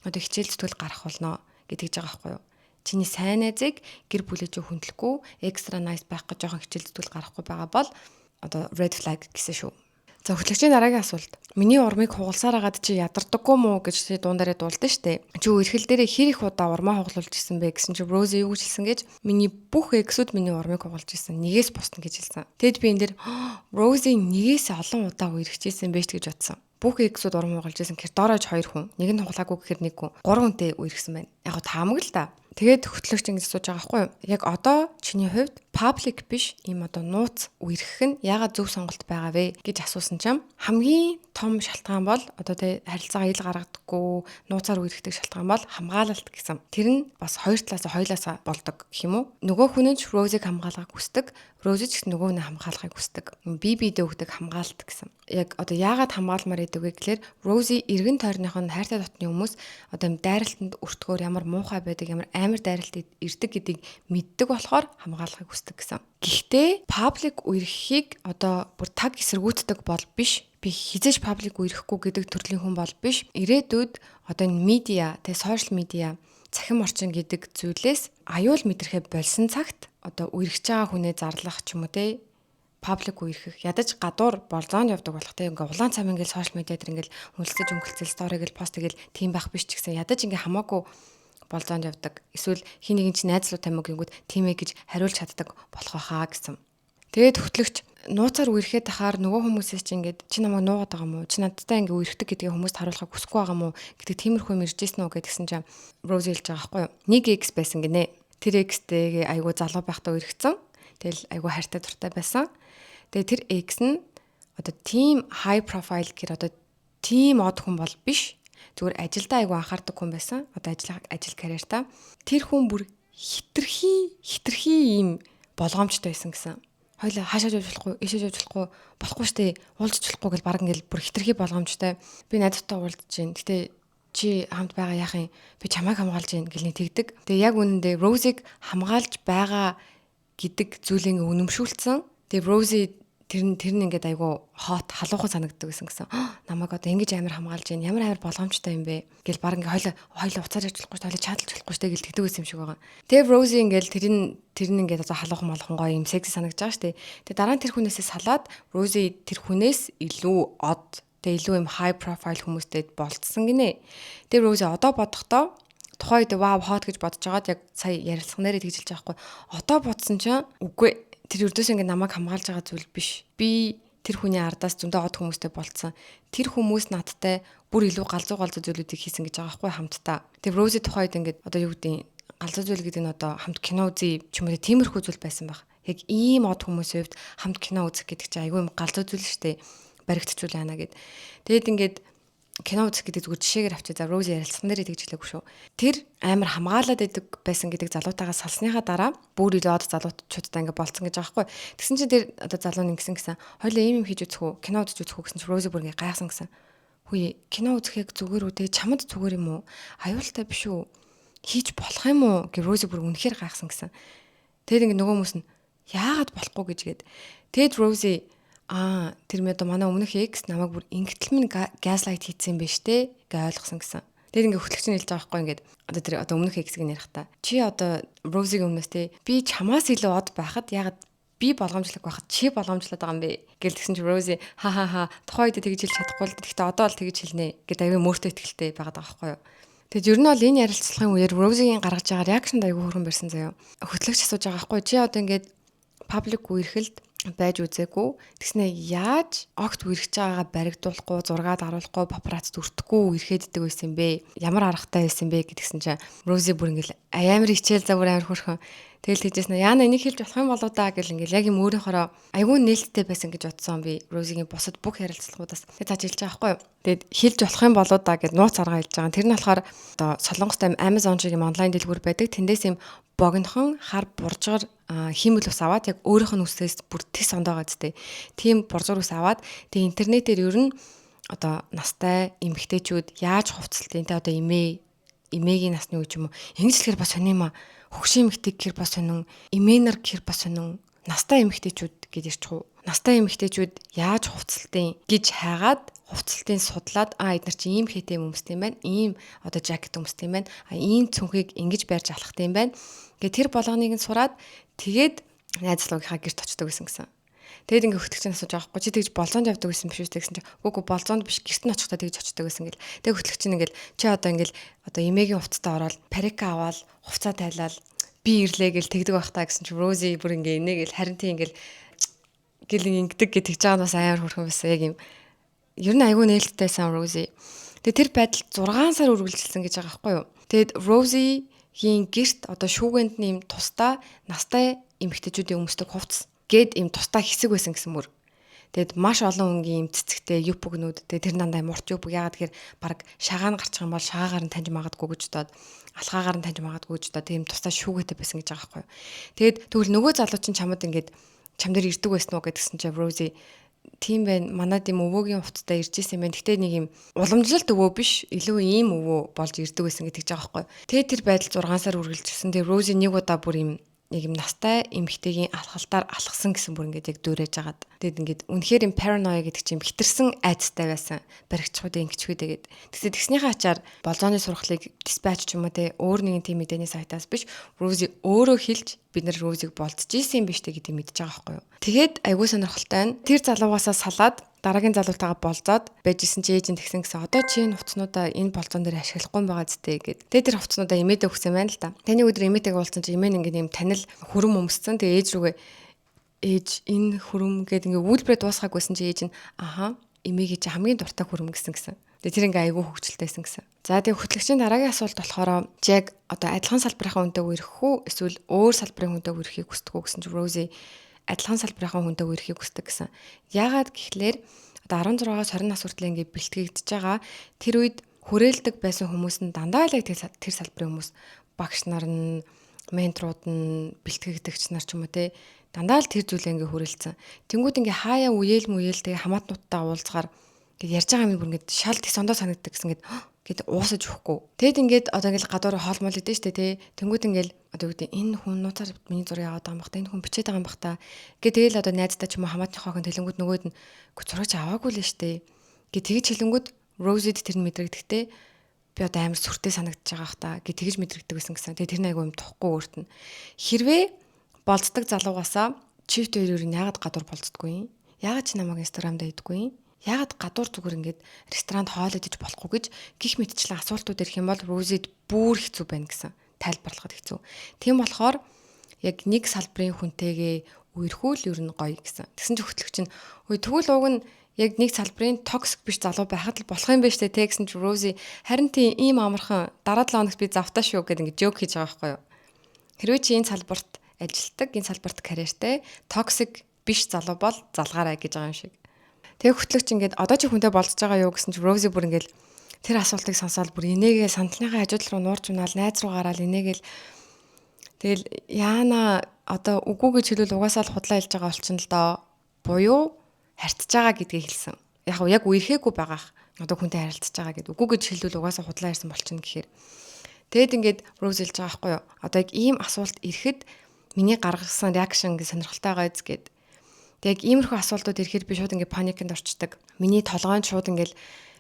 одоо хичээл зүтгэл гаргах болно гэдэг байгаа байхгүй юу. Чиний сайн найзыг гэр бүлээ ч хүндлэхгүй, экстра nice байх гэж жоохон хичээл зүтгэл гаргахгүй байгаа бол одоо red flag гэсэн шүү. За хөтлөгчийн дараагийн асуулт. Миний урмыг хугалсаар агаад чи ядардаггүй мүү гэж чи дуундараа дуулдаг штэ. Чи үерхэл дээрээ хэр их удаа урмаа хугалуулж исэн бэ гэсэн чи Рози юу гэж хэлсэн гэж миний бүх эксүүд миний урмыг хугалж исэн. Нэгээс бусна гэж хэлсэн. Тэгэд би энэ дэр Рози нэгээс олон удаа үерхчихсэн байж гэж бодсон. Бүх эксүүд урам хугалж исэн. Гэр доороож 2 хүн. Нэг нь хугалаагүй гэхээр нэг хүн. 3 хүнтэй үерхсэн байна. Яг таамаг л да. Тэгээд хөтлөгч ингэж асууж байгаа байхгүй юу? Яг одоо чиний хувьд паблик биш ийм одоо нууц үерхэх нь яагаад зөв сонголт байгаа вэ гэж асуусан чинь хамгийн том шалтгаан бол одоо тэ харилцаагаа ил гаргадаггүй нууцаар үерхдэг шалтгаан бол хамгаалалт гэсэн. Тэр нь бас хоёр талаас хоёлаасаа болдог гэх юм уу? Нөгөө хүн нь Розиг хамгаалахыг хүсдэг, Рози ч гэсэн нөгөө нь хамгаалахыг хүсдэг. Бие биедээ өгдөг хамгаалалт гэсэн. Яг одоо яагаад хамгаалмаар идэг вэ гэхээр Рози эргэн тойрных нь хайртай дотны хүмүүс одоо юм дайралтанд өртгөөр ямар муухай байдаг, ямар амар дайралт ирдэг гэдгийг мэддэг болохоор хамгаалахыг хүсдэг гэсэн. Гэхдээ паблик үерхийг одоо бүр таг эсэргүүцдэг бол биш. Би хизээж паблик үерхэхгүй гэдэг төрлийн хүн бол биш. Ирээдүйд одоо энэ медиа, тэ сошиал медиа, цахим орчин гэдэг зүйлээс аюул мэдрэхэ болсон цагт одоо үерхэж байгаа хүнээ зарлах ч юм уу те паблик үерхэх ядаж гадуур болзоонд явдаг болох те ингээ улаан цам ингээл сошиал медиа дээр ингээл үнэлцэж өнгөлцөл стори гэл пост гэл тийм байх биш ч гэсэн ядаж ингээ хамаагүй болзоонд явдаг. Эсвэл хин нэгэн чи найзлуутай мөн гингүүд тийм ээ гэж хариулж чаддаг болох байхаа гэсэн. Тэгээд хөтлөгч нууцаар үерхэд тахаар нөгөө хүмүүсээс чи ингээд чи намайг нуугаад байгаа мó чи надтай ингээ үерхдэг гэдгийг хүмүүст харуулахыг хүсэхгүй байгаа мó гэдэг тиймэрхүү юм иржсэн үү гэдгсэн чинь Рози хэлж байгаа байхгүй юу. Нэг X байсан гинэ. Тэр X-тэй айгу залуу байхдаа үерхсэн. Тэгэл айгу хайртай дуртай байсан. Тэгээ тэр X нь одоо team high profile гэр одоо team од хүн бол биш. Зүгээр ажилдаа айгу анхаардаг хүн байсан. Одоо ажил карьертаа. Тэр хүн бүр хитрхи ийм болгоомжтой байсан гэсэн. Хойлоо хаашаа явж болохгүй, ийшээ явж болохгүй, болохгүй штэ, уулзч болохгүй гэл баг ингээл бүр хитрхи болгоомжтой. Би найзтай уулзж гин. Гэтэ чи хамт байгаа яах юм? Би чамайг хамгаалж гин гэлний тэгдэг. Тэгээ яг үнэндээ Розиг хамгаалж байгаа гэдэг зүйлийг үнэмшүүлсэн. Тэгээ Рози тэр нь ингээд айгу хот халуухай санагддаг гэсэн. Намайг одоо ингэж амар хамгаалж гин ямар амар болгоомжтой юм бэ гэл баг ингээ хойлоо уцаар явж болохгүй шүү дээ чадалж болохгүй шүү дээ гэл тэгдэг байсан юм шиг байгаа. Тэгээ Рози ингээл тэр нь ингээд одоо халуухан молхон гоё юм секси санагдаж байгаа шүү дээ. Тэгээ дараа нь тэр хүнээсээ салаад Рози тэр хүнээс илүү од тэгээ илүү юм high profile хүмүүстэй болцсон гинэ. Тэгээ Рози одоо бодохдоо тухайн үед вау хот гэж бодож байгаад яг сая ярилцсан нэрээ тэгжилж байгаа хгүй. Одоо бодсон чинь үгүй тэр өрдөөс ингээ намайг хамгаалж байгаа зүйл биш. Би тэр хүний ардаас зөндөө од хүмүүстэй болцсон. Тэр хүмүүс надтай бүр илүү галзуу зүйлүүдийг хийсэн гэж байгаа хгүй хамтдаа. Тэгээ Рози тухайн үед ингээ одоо юу гэдэг галзуу зүйл гэдэг нь одоо хамт кино үзье ч юм уу тиймэрхүү зүйл байсан баг. Яг ийм од хүмүүсийн хувьд хамт кино үзэх гэдэг чинь айгүй юм галзуу зүйл шүү дээ. Баригдчихвал яана гэд. Тэгэд ингээд кино үзэх гэдэг зүгээр жишээгээр авчи за Рози ярилцсан дээр тэгж хэлээгүй шүү. Тэр амар хамгаалаад байдаг байсан гэдэг залуутайгаа салсныхаа дараа бүр ирээд залуучуудтай ингээ болцсон гэж байгаа хгүй. Тэгсэн чинь тэр одоо залуу нь ингэсэн хоёлаа ийм юм хийж үзэх үү? Кино үзэж үзэх үү гэсэн чинь Рози бүр ингээ гайхсан гэсэн. Хүй кино үзэхийг зүгээр үү те чамд зүгээр юм уу? Аюултай биш үү? Хийж болох юм уу? Гэ Рози бүр үнэхээр гайхсан гэсэн. Тэгээд ингээ нөгөө хүмүүс нь яагаад болохгүй гэж гээд. Тэгэд Рози тэр мэд манай өмнөх X намайг бүр ингэтэл минь газлайт хийсэн юм биш те гэж ойлгосон гэсэн. Тэгээд ингээ хөтлөгч нь хэлж байгаа байхгүй ингээд одоо тэр одоо өмнөх X-ийг нэрх та. Чи одоо Розигийн өмнөөс те би чамаас илүү од байхад ягаад би болгоомжлог байхад чи болгоомжлоод байгаа юм бэ гэл тэгсэн чи Рози ха тухайн үед тэгж хэлж чадахгүй л гэхдээ одоо л тэгж хэлнэ гэд аягүй мөртөө ихтэй байгаад байгаа байхгүй юу. Тэгэд ер нь бол энэ ярилцлагын үеэр Розигийн гаргаж байгаа реакшнд аягүй хөрөн барьсан заяа. Хөтлөгч асууж байгаа байхгүй чи одоо ингээд паблик үерхэлд байж үзээгүй. Тэгснэ яаж огт үерхэж байгаагаа баригдуулахгүй, зургаад аруулахгүй, папараццд өртөхгүй үерхэддэг байсан бэ? Ямар аргатай байсан бэ гэдгсэн чинь Рози бүр ингээл амар хичээл за бүр амар хөрхөн. Тэгэл тэгжсэн яана энийг хэлж болох юм болоо да гэл ингээл яг юм өөрийнхоороо айгүй нээлттэй байсан гэж бодсон би Розигийн бусад бүх ярилцлагуудаас. Тэгээ тааж хэлж байгаа байхгүй юу? Тэгэд хэлж болох юм болоо да гэд нууц арга хэлж байгаа. Тэр нь болохоор одоо Солонгостой Amazon шиг юм онлайн дэлгүүр байдаг. Тэндээс юм богинохон хар буржгар хиймэл ус аваад яг өөрийнх нь үсээс бүр тис ондоогоо зүтэй. Тийм буржгар ус аваад тэгээ интернетээр ер нь одоо настай эмэгтэйчүүд яаж хувцалтын те одоо эмээгийн насны үе ч юм уу ингэж л гэхээр бас сонирма хөгшин эмэгтэй гэхээр бас сонин эмээнэр гэхээр бас сонин настай эмэгтэйчүүд гэж ирчих уу. Настай эмэгтэйчүүд яаж хувцалтын гэж хайгаад хувцалтын судлаад эдгээр чи ийм хэтэй өмсдөг юм байна. Ийм одоо жакет өмсдөг юм байна. Ийм цүнхийг ингэж барьж алхдаг юм байна. Тэгээ тэр болгоныг нь сураад тэгээд найзлуугийнхаа гэрт очдог гэсэн. Тэгээд ингээ хөтлөгч нь асууж байгаа байхгүй чи тэгж болзоонд явдаг гэсэн биш үү гэсэн чи үгүй болзоонд биш гэрт нь очихдаа тэгж очдог гэсэн гэл. Тэгээд хөтлөгч нь ингээл чи одоо эмээгийн хувцастаа ороод парика аваад хувцаа тайлаад би ирлээ гэл тэгдэг байх таа гэсэн чи Рози бүр ингээ инегээл харин тийм ингээл гэл ингэдэг гэж тэгж байгаа нь бас амар хөрхөн байсан яг юм. Ер нь айгүй нээлттэйсэн Рози. Тэгээд тэр байдал 6 сар үргэлжилсэн гэж байгаа байхгүй юу. Тэгээд Розигийн гэрт одоо шүүгэнд нь юм тусдаа настай эмэгтэйчүүдийн өмсдөг хувцас гээд им тусдаа хэсэг байсан гэсэн мөр. Тэгэд маш олон өнгийн им цэцэгтэй юпгнүүд тэр дандаа мурч юпг яагаад тэгэхээр баг шагаан гарчих юм бол шагаагаар нь таньж магадгүй гэж бодоод алхаагаар нь таньж магадгүй гэж бодоод тийм тусдаа шүүгээтэй байсан гэж байгаа байхгүй юу. Тэгэд тэгвэл нөгөө залуу чинь чамд ингээд чам дээр ирдэг байсан уу гэдгсэн чинь Рози тийм байна. Манад юм өвөөгийн хувцастай ирж исэн юм байна. Гэтэ нэг юм уламжлалт өвөө биш, илүү ийм өвөө болж ирдэг байсан гэдэг ч байгаа байхгүй. Тэгээ тэр байдал 6 сар үргэлжилсэн. Тэгээ Рози нэг удаа бүр юм нэг юм настай эмэгтэйгийн алхалтаар алхсан гэсэн бүр ингээд яг дөөрэж агаад. Тэгэд ингээд үнэхээр юм параноя гэдэг чинь хитэрсэн айцтай байсан. Баригчхуудын ингэчхүүдэгээд. Тэгсээ тэгснийхээ ачаар болзооны сургалтыг диспатч ч юм уу те өөр нэгэн тийм мэдээний сайтаас биш Рози өөрөө хэлж бид нар Розиг болцож ийсэн юм биш те гэдэг мэдчихэж байгаа байхгүй юу. Тэгээд айгүй сонирхолтой байна. Тэр залуугасаа салаад дараагийн залуутайгаа болзоод байжсэн чи ээж нь тэгсэн гэсэн одоо чи энэ хувцснуудаа энэ болцоон дээр ашиглахгүй байгаа зүтэй гэд. Тэгээд тэр хувцснуудаа эмээдээ өгсөн байна л да. Таны өдөр эмээтэйгээ уулзсан чи эмээ нь ингээд юм танил хөрөм өмссөн. Тэгээд ээж рүүгээ ээж энэ хөрөм гэд ингээд үйлбэрээ дуусгаагүйсэн чи ээж нь аха эмээгийн чи хамгийн дуртай хөрөм гэсэн. Тэгээ тэр ингээ айгүй хөвгчлөлтэйсэн гэсэн. За тэгээ хөтлөгчийн дараагийн асуулт болохоор яг одоо адилхан салбарынхаа хүнтэй үерхэх үү эсвэл өөр салбарын хүнтэй үерхийг хүсдэг үү гэсэн чинь Рози адилхан салбарынхаа хүнтэй үерхийг хүсдэг гэсэн. Яагаад гэхлээр одоо 16-аас 20 нас хүртэл ингээ бэлтгэгдэж байгаа тэр үед хүрээлдэг байсан хүмүүс нь дандаа л тэр салбарын хүмүүс багш нар нь менторууд нь бэлтгэгдэгч нар ч юм уу те дандаа л тэр зүйлээ ингээ хүрээлцэн. Тэнгүүд ингээ хаяа үеэл тэгээ хамаатнуудтай уулзгаар гэд ярьж байгаа юм бүр ингээд шал их сондоо санагддаг гэсэн гээд уусаж өгөхгүй. Тэгэд ингээд одоо ингээд гадуур хоолмол идэв штэ тий. Тэнгүүд ингээд одоо юу гэдэг энэ хүн нууцаар миний зураг яваад байгаа юм бах та энэ хүн бичээд байгаа юм бах та. Гэт тэгэл одоо найздаа ч юм уу хамаатны хоохон тэлэнгүүд нөгөөд нь зурагч аваагүй л штэ. Гэт тэгж хэлэнгүүд Розид тэр нь мэдрэгдэхтэй би одоо амар сүртэй санагдаж байгаа бах та гэт тэгж мэдрэгдэг байсан гэсэн. Тэгээ тэр нэг айгүй юм тохгүй өөрт нь. Хэрвээ болцдог залуугасаа чифт хоёр нь яагаад гадуур болцдоггүй юм? Яагаад чи намайг инстаграмд идэггүй юм? Яагаад гадуур зүгээр ингээд ресторанд хоол идэж болохгүй гэж гих мэтчлэн асуултууд ирэх юм бол Розид бүр хэцүү байна гэсэн тайлбарлахад хэцүү. Тийм болохоор яг нэг салбарын хүнтэйгээ үерхүүл ер нь гоё гэсэн. Тэгсэн чи хөтлөгч нь ой тэгвэл уг нь яг нэг салбарын токсик биш залуу байхад л болох юм байна штэ те гэсэн чи Рози харин тийм ийм амархан дараа 7 хоногт би завтаа шүү гэдэг ингээд жок хийж байгаа байхгүй юу. Хэрвээ чи энэ салбарт ажилтдаг, энэ салбарт карьертэй токсик биш залуу бол залгаарай гэж байгаа юм шиг. Тэгээ хөтлөгч ингээд одоо чи хүнтэй болцож байгаа юу гэсэн чи Рози бүр ингээд тэр асуултыг сонсоод бүр инээгээ сандалныхаа хажууд руу нуурч унаал найз руу гараал инээгээл тэгэл яана одоо үгүй гэж хэлвэл угаасаа л худлаа хэлж байгаа болчихно л доо буюу харьцаж байгаа гэдгийг хэлсэн. Яг үерхээгүй байгаах одоо хүнтэй харилцаж байгаа гэд үгүй гэж хэлвэл угаасаа худлаа ярьсан болчихно гэхээр тэгэд ингээд Рози хэлж байгаа байхгүй юу одоо яг ийм асуулт ирэхэд миний гаргасан реакшн гэж сонирхолтой байгаа биз гэд. Тэг иймэрхүү асуултууд ирэхээр би шууд ингээд паникнд орчдөг. Миний толгойд шууд ингээд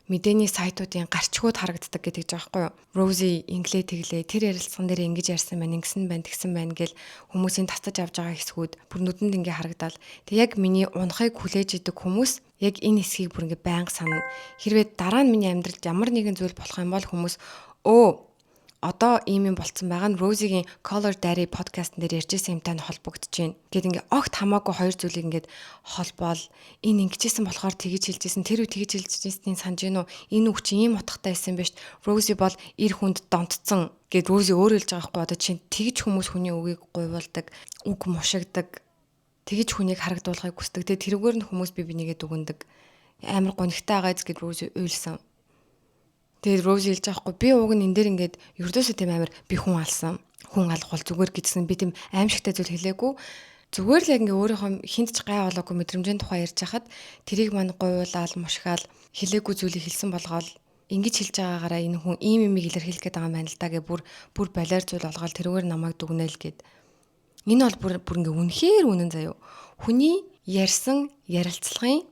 мэдээний сайтуудын гарчгууд харагддаг гэдэг ч аахгүй юу. Рози инглээ тэглээ тэр ярилцсан дээр ингэж ярьсан байна, ингэсэн байна, тэгсэн байна гэл хүмүүсийн татаж авч байгаа хэсгүүд бүр нүдэнд ингээд харагдал. Тэг яг миний унахыг хүлээж идэг хүмүүс яг энэ хэсгийг бүр ингээд байнга санана. Хэрвээ дараа нь миний амьдралд ямар нэгэн зүйл болох юм бол хүмүүс одоо ийм юм болцсон байгаа нь Розигийн Color Diary подкастн дээр ярьж байсан юмтай нь холбогдож байна. Гэт ингээ огт хамаагүй хоёр зүйлийг ингээд холбоол энэ ингэжсэн болохоор тэгж хэлжсэн тэр үе тэгж хэлжсэний санаж гинөө энэ үг чи ийм утгатай байсан байж Рози бол эр хүнд донтцсон гэд Рози өөр хэлж байгаа хгүй одоо чи тэгж хүмүүс хүний үгийг гуйвалдаг үг мушигдаг тэгж хүнийг харагдуулахыг хүсдэг тэрүүгээр нь хүмүүс бинийгээ дүгндэг амар гонигтай байгаа гэд Рози уйлсан. Тэгээд Рози хэлж байгаа хгүй би уг нь энэ дээр ингээд ердөөсөө тийм амар би хүн алсан. Хүн алах бол зүгээр гэдсэн би тийм аимшигтай зүйл хэлээгүй. Зүгээр л яг ингээ өөрийнхөө хинт ч гай болоогүй мэдрэмжийн тухай ярьж хахад тэрийг мань гуйлал мушгаал хэлээгүй зүйлийг хэлсэн болгоол ингэж хэлж байгаагаараа энэ хүн ийм юм илэрхийлэх гээд байгаа юм байна л да гэ бүр балиар зүйл олгоод тэрүүгээр намайг дүгнээл гээд. Энэ бол бүр ингээ үнэхээр үнэн заяо. Хүний ярьсан ярилцлагын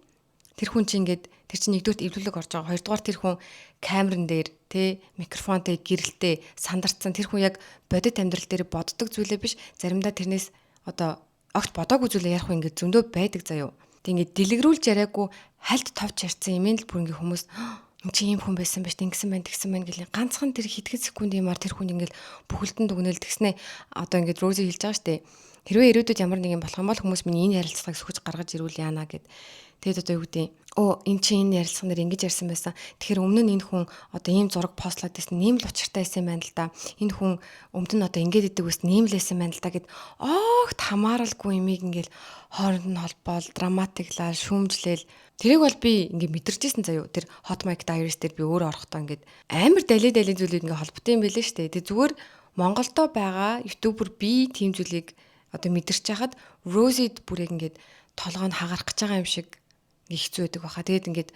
тэр хүн чинь ингээд тэр чинь нэгдүгээр эвлүүлэг орж байгаа. Хоёрдугаар тэр хүн камерын дээр микрофонтой гэрэлтэй сандарцсан тэр хүн яг бодит амьдрал дээр боддог зүйлээ биш заримдаа тэрнээс одоо огт бодоогүй зүйлээ ярих ингээд зөндөө байдаг заяо. Тэг ингээд дэлгэрүүлж яриаггүй хальт товч ярьсан юм л бүр ингээд хүмүүс чи ийм хүн байсан байж ингэсэн байна тэгсэн байна гэл ганцхан тэр хитгэн секунд юмар тэр хүн ингээд бүхэлдэн дүгнэл тэгснэ одоо ингээд Рози хэлж байгаа штэ. Хэрвээ ирээдүйд ямар нэг юм болох юм бол хүмүүс миний энэ ярилцлагыг сөхөж гаргаж ирүүл яана гэд. Тэгэд одоо юу гэдэг энэ чи энэ ярилцлага нэр ингэж ярьсан байсан. Тэгэхээр өмнө нь энэ хүн одоо ийм зураг постлоод байсан ийм л учиртай байсан юм байна л да. Энэ хүн өмнө нь одоо ингэж идэг байсан ийм л байсан байна л да гэд огт хамааралгүй юмыг ингээл хооронд нь холбоол драматиклаа шүүмжлээл тэрийг бол би ингээ мэдэрчээсэн заяо. Тэр Hot Mic Diaries дээр би өөрөө орохдоо ингээд амар далий зүйлүүд ингээ холботой юм байлээ штэ. Тэг зүгээр Монголдо байгаа ютубер би тийм зүйлийг одоо мэдэрч хахад Rosie бүр яг ингээд толгойн хагарах гэж байгаа юм шиг хэцүү байдаг баха. Тэгээд ингээд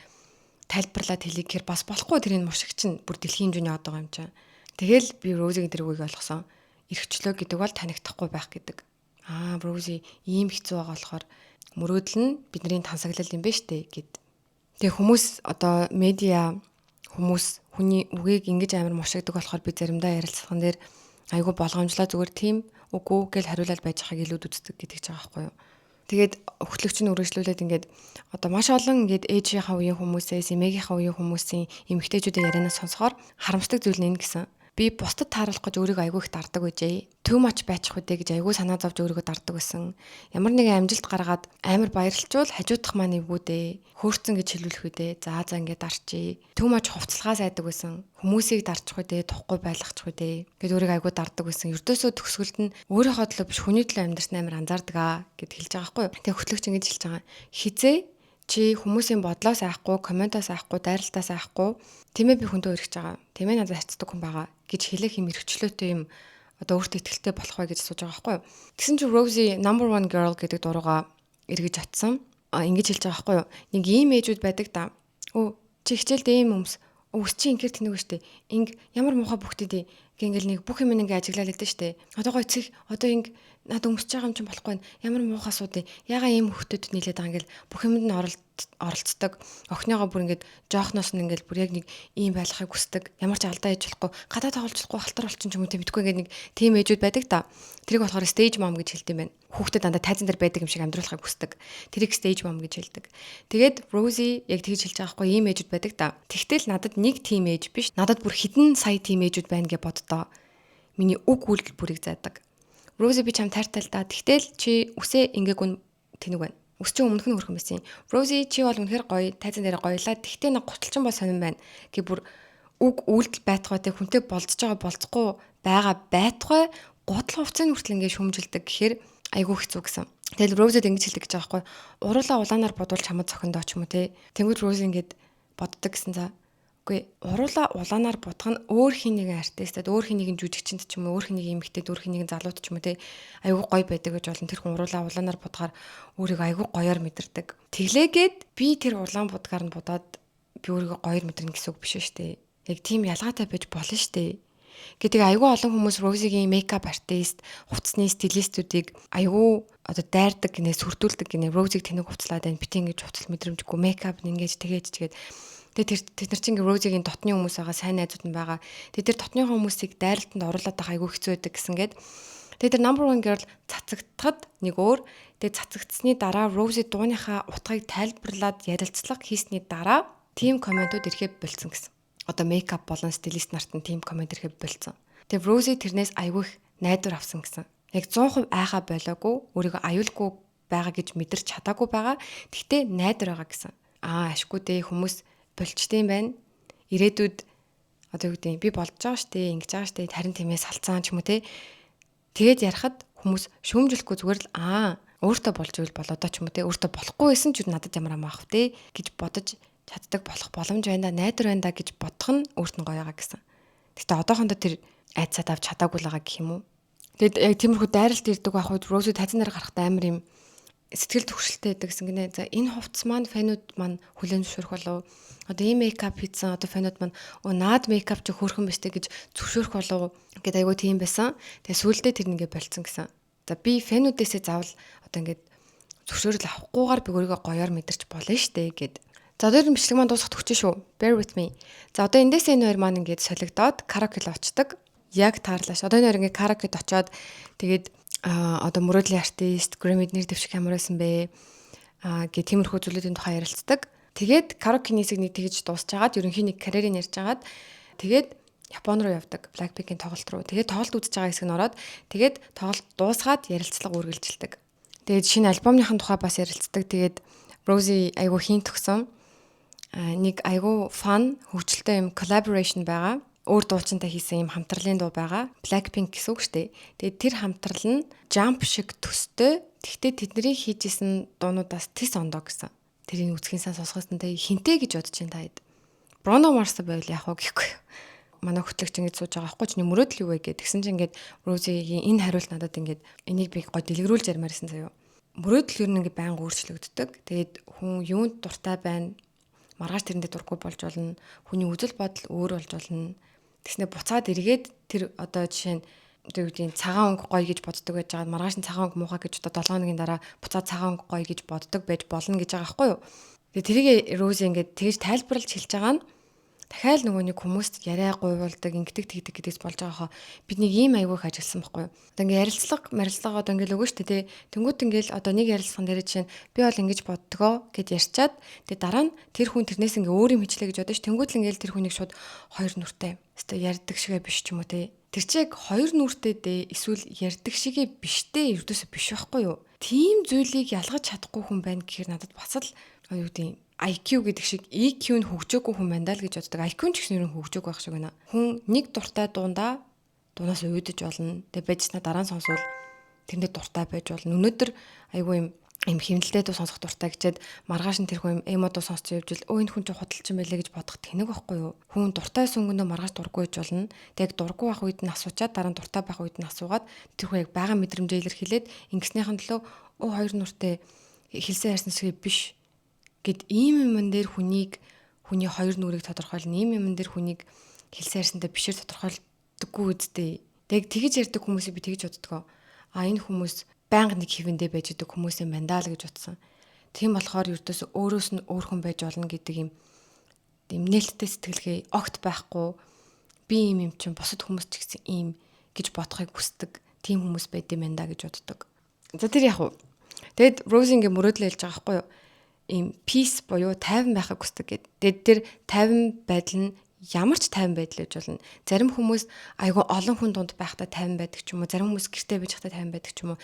тайлбарлаад хэлийгээр бас болохгүй тэрийн мушиг чинь бүр дэлхийн хэмжээний од байгаа юм чинь. Тэгэл би Rosie-гийн тэр үгийг ойлгосон. Эрхчлөө гэдэг бол танигдахгүй байх гэдэг. Rosie ийм хэцүү байгаа болохоор мөрөөдөл нь бидний тансаглал юм байна штэ гэд. Тэгээ хүмүүс одоо медиа хүмүүс хүний үгийг ингэж амар мушигдаг болохоор би заримдаа ярилцлаган дээр айгу болгоомжлоо зүгээр тийм үгүй гэж хариулаад байж байгааг илүүд үздэг гэдэг ч байгаа байхгүй юу. Тэгээд хөтлөгч нь үргэлжлүүлээд ингээд одоо маш олон ингээд ээжийнхаа үеийн хүмүүсээс, эмээгийнхаа үеийн хүмүүсийн эмэгтэйчүүдийн ярианаас сонсохоор харамсдаг зүйл нь гэсэн. Би бусдад тааруулах гэж өөрийгөө айгүй их дардаг байжээ. Too much байчих үдэ гэж айгүй санаа зовж өөрийгөө дардаг байсан. Ямар нэгэн амжилт гаргаад амар баярлчвал хажуудах маань эвгүүдээ. Хөөрцөн гэж хэлүүлэх үдэ. За ингээд дарчий. Too much хувцалгаа сайдаг байсан. Хүмүүсийг дарчих үдэ, тухгүй байлгачих үдэ. Гэт өөрийгөө айгүй дардаг байсан. Ердөөсөө төгсгөлд нь өөрийнхөө төлөө биш хүний төлөө амьдрсан амар анзаардаг аа гэд хэлж байгаа байхгүй юу. Тэгээ хөтлөгч ингэж хэлж байгаа. Хизээ чи хүмүүсийн бодлоос айхгүй, комментоос айхгүй, дайралтаас айхгүй. Тэмээ би хүндөө өргөж байгаа. Тэмээ надад хайцдаг хүн байгаа гэж хэлэх юм эрхчлөөтэй юм одоо өөртөө ихтэй болох бай гэж сууж байгаа байхгүй юу. Тэгсэн чинь Rosie number 1 girl гэдэг дурууга эргэж атсан. Ингэж хэлж байгаа байхгүй юу. Нэг ийм ээжүүд байдаг да. Чи хичээлдээ ийм өмс. Чи ингээр тэнэг штэ. Ямар муухай бүхтэд ингээл нэг бүх юм ингээ ажиглал гэдэг штэ. Одоо гоо эцэг одоо над өмсөж байгаа юм чинь болохгүй нь ямар муухай сууд ягаа ийм хөвгтөд нийлээд байгаа ингээл бүх юмд нь оролцдог охиныгоо бүр ингээд жоохноос нь ингээл бүр яг нэг ийм байлгахыг хүсдэг ямар ч алдаа хийж болохгүй гадаа тоглохгүй халтар болчин ч юм уу мэдгүй ингээд нэг тийм ээжүүд байдаг та тэрийг болохоор stage mom гэж хэлдэг юм байна хүүхдэд дандаа тайзан дээр байдаг юм шиг амьдруулахыг хүсдэг тэрийг stage mom гэж хэлдэг тэгээд Rosie яг тэгж хэлж байгаа байхгүй ийм ээжүүд байдаг та тэгтэл надад нэг тийм ээж биш надад бүр хэдэн сая тийм ээжүүд байна гэж боддоо миний үг үйлдэл бүрийг заадаг Rosie би чам тайртай л да. Тэгтэл чи үсээ ингээгүй тэнэг байна. Үс чи өмнөх нь хөрхөн байсан юм. Rosie чи бол үнэхээр гоё, тайзан дээр гоёлаа. Тэгтээ нэг гуталчин бол сонирн байна. Гэ бүр үг үйлдэл байтугай тэг хүнтэй болцож байгаа болцохгүй байгаа байтугай гутал хувцсны хүртэл ингээ шүмжилдэг гэхээр айгүй хэцүү гэсэн. Тэгэл Rosie ингэж хэлдэг гэж байгаа байхгүй. Уруулаа улаанаар бодвол чамд зохиндоо ч юм уу те. Тэнгүүд Rosie ингэж боддог гэсэн за. Үгүй уруулаа улаанаар будах нь өөр хин нэгэн артистад өөр хин нэгэн жүжигчэнд ч юм уу өөр хин нэгэн эмэгтэйд өөр хин нэгэн залууд ч юм уу те айгүй гоё байдаг гэж болон тэр хүн уруулаа улаанаар будахаар өөрийгөө айгүй гоёор мэдэрдэг. Тэглээгээд би тэр улаан будгаар нь будаад би өөрийгөө гоёор мэдэрнэ гэсэн үг биш шүү дээ. Яг тийм ялгаатай байж болно шүү дээ. Гэдэг айгүй олон хүмүүс Rosie-гийн мейкап артист, хувцсны стилистүүдийг айгүй одоо дайрдаг гинэ сүрдүүлдэг гинэ Rosie-г тэнэг хувцлаад байна. Бит ингэж хувцал мэдрэмжгүй мейкап нь ингэж тэгээж чигээд тэгээд тэд нар чинь Rosie-гийн дотны хүмүүс байгаа сайн найзууд нь байгаа. Тэгээд тэр дотны хүмүүсийг дайралтанд оруулаад байгаа айгүй хэцүү байдаг гэсэнгээд тэгээд тэр number 1 girl цацагдахад нэг өөр тэгээд цацагдсны дараа Rosie дууныхаа утгыг тайлбарлаад ярилцлага хийсний дараа team комментууд ирэхэд болцсон гэсэн. Одоо мейкап болон стилист нарт нь team коммент ирэхэд болцсон. Тэгээд Rosie тэрнээс айгүй их найдвар авсан гэсэн. Яг 100% айхаа болоогүй өөрийгөө аюулгүй байгаа гэж мэдэрч чадаагүй байгаа. Тэгтээ найдвар байгаа гэсэн. Ашгүй дээ хүмүүс болчтой юм байна. Ирээдүйд одоо юу гэдэг би болж байгаа штэ, ингэж байгаа штэ, харин тиймээс салцаан ч юм уу те. Тэгээд ярахад хүмүүс шүүмжлэхгүй зүгээр л өөртөө болж ивэл болоодоо ч юм уу те, өөртөө болохгүй байсан ч надад ямар амаах вэ гэж бодож чаддаг болох боломж байна да, найдвар байна да гэж бодох нь өөрт нь гоё байгаа гэсэн. Гэтэ одоохондоо тэр айцаад авч чадаагүй л байгаа гэх юм уу. Тэгэд яг тиймэрхүү дайралт ирдэг байх үед Rosie тайзан дээр гарахтаа амар юм сэтгэл төвшөлтэй байдаг гэсэн гинэ. За энэ хувцс маань фанууд маань хүлээн зөвшөөрөх болов. Одоо ийм мейкап хийсэн одоо фанууд маань наад мейкап ч хөөрхөн биштэй гэж зөвшөөрөх болов гэдэг айгуу тийм байсан. Тэгээ сүүлдээ тэр нэгэ болцсон гэсэн. За би фануудээсээ заавал одоо ингээд зөвшөөрөл авахгүйгээр би өөрийгөө гоёор мэдэрч болно штэ гэд. За одоо бичлэг маань дуусах төгчөө шүү. Bear with me. За одоо эндээс энэ хоёр маань ингээд солигдоод караоке л очдог. Яг таарлааш. Одоо энэ хоёр ингээд караокед очоод тэгээд одоо мөрөөдлийн артист, Grammy эднэр дэвших ямар байсан бэ гэх тиймэрхүү зүйлүүдийн тухай ярилцдаг. Тэгээд караоке нисэг нэг тэгж дуусчаагаад ерөнхийн нэг карьерийг ярьж агаад тэгээд Япон руу явдаг. Blackpink-ийн тоглолт руу. Тэгээд тоглолт үзэж байгаа хэсэг нь ороод тэгээд тоглолт дуусгаад ярилцлага үргэлжилдэг. Тэгээд шинэ альбомныхын тухай бас ярилцдаг. Тэгээд Rosie айгу хийн төгсөн. Нэг айгу фан хөгжилтэй юм collaboration байгаа. Өөр дуучинтай хийсэн юм хамтралын дуу байгаа. Blackpink гэсэн үг шүү дээ. Тэгээд тэр хамтрал нь Jump шиг төстэй. Тэгтээ тэдний хийжсэн дуунуудаас тис ондоо гэсэн. Тэрийг үзэхинсаа сонсгосон та хинтээ гэж бодож байна та хэд. Bruno Mars байвал яах вэ гэхгүй. Манай хөтлөгч ингэж сууж байгаа байхгүй ч нэг мөрөөдөл юу вэ гэдэг. Тэгсэн чинь ингээд Rosie-гийн энэ хариулт надад ингээд энийг би гоо дэлгэрүүлж ярмаарсан заяа. Мөрөөдөл юу нэг байнга өөрчлөгддөг. Тэгээд хүн юунд дуртай байна? Маргааш тэрэндээ дурггүй болж болно. Хүний үзэл бодол өөр болж болно. Тэгснэ буцаад эргээд тэр одоо жишээ нь дөрөвдийн цагаан өнгө гоё гэж боддог байж байгаа. Маргааш нь цагаан өнгө муухай гэж одоо 7 хоногийн дараа буцаад цагаан өнгө гоё гэж боддог байж болно гэж байгаа байхгүй юу? Тэгээ тэрийг Rosie ингээд тэгж тайлбарлаж хэлж байгаа нь дахиад нөгөө нэг хүмүүст яриа гуйвуулдаг, ингэдэг тэгдэг гэдэгс болж байгаа хоо бидний ийм аягүйх ажилласан байхгүй юу. Одоо ингээ ярилцлага одоо ингээл өгөө штэ тий. Тэнгүүт ингээл одоо нэг ярилцлаган дээр жишээ нь би бол ингэж боддгоо гэд ярьчаад тэгээ дараа нь тэр хүн тэрнээс ингээ өөр юм хийчлээ гэж бодож ш. Тэнгүүт л ингээл тэр хүнийг шууд хоёр нүртэй. Өстой ярьдаг шигээ биш ч юм уу тий. Тэр чиг хоёр нүртэй дээ эсвэл ярьдаг шигээ биштэй ердөөсөө биш байхгүй юу. Тийм зүйлийг ялгаж чадахгүй хүн байна гэхээр надад бас л юу гэдэг IQ гэдэг шиг EQ нь хөгжөөгүй хүн байна л гэж боддог. IQ нь ч гэсэн ер нь хөгжөөгүй байх шиг байна. Хүн нэг дуртай дуунаас уйдаж болно. Тэгээ байжснаа дараа нь сонсвол тэрэндээ дуртай байж болно. Өнөөдөр айгүй юм хэмнэлтэй дуу сонсох дуртай гэчээд маргааш нь тэр хүн эмо дуу сонсч явж ил энэ хүн ч худалчин байлээ гэж бодох тэнэг байхгүй юу? Хүн дуртай сүнгөндөө маргааш дургүй байж болно. Тэг дургүй байх үед нь асуучаад дараа нь дуртай байх үед нь асуугаад тэр хүн яг байгаа мэдрэмжээ илэрхийлээд ингэснийхэн төлөө хоёр нүртэй хэлсэн ярьсан шиг биш гэд ийм юмн дээр хүний хоёр нүрийг тодорхойлно. Ийм юмн дээр хүнийг хэлсэн ярьсантай бишээр тодорхойлдоггүй үстэй. Тэгж ярьдаг хүмүүсийг би тэгж боддгоо. Энэ хүмүүс байнга нэг хэвэндээ байж идэг хүмүүс юм байна л гэж утсан. Тийм болохоор ердөөс өөрөөс нь өөр хүн байж болно гэдэг юм нээлттэй сэтгэлгээ огт байхгүй. Би юм чинь бусад хүмүүс ч гэсэн ийм гэж бодохыг хүсдэг. Тийм хүмүүс байд юм байна гэж боддог. За тэр яг уу. Тэгэд Rosie ингээ мөрөөдлөө хэлж байгаа байхгүй юу? Ийм peace буюу тайван байхыг хүсдэг гэдэг. Тэгээд тэр тайван байдал нь ямар ч тайван байдал гэж болно. Зарим хүмүүс айгүй олон хүн дунд байхдаа тайван байдаг ч юм уу. Зарим хүмүүс гэртээ байж байхдаа тайван байдаг ч юм уу.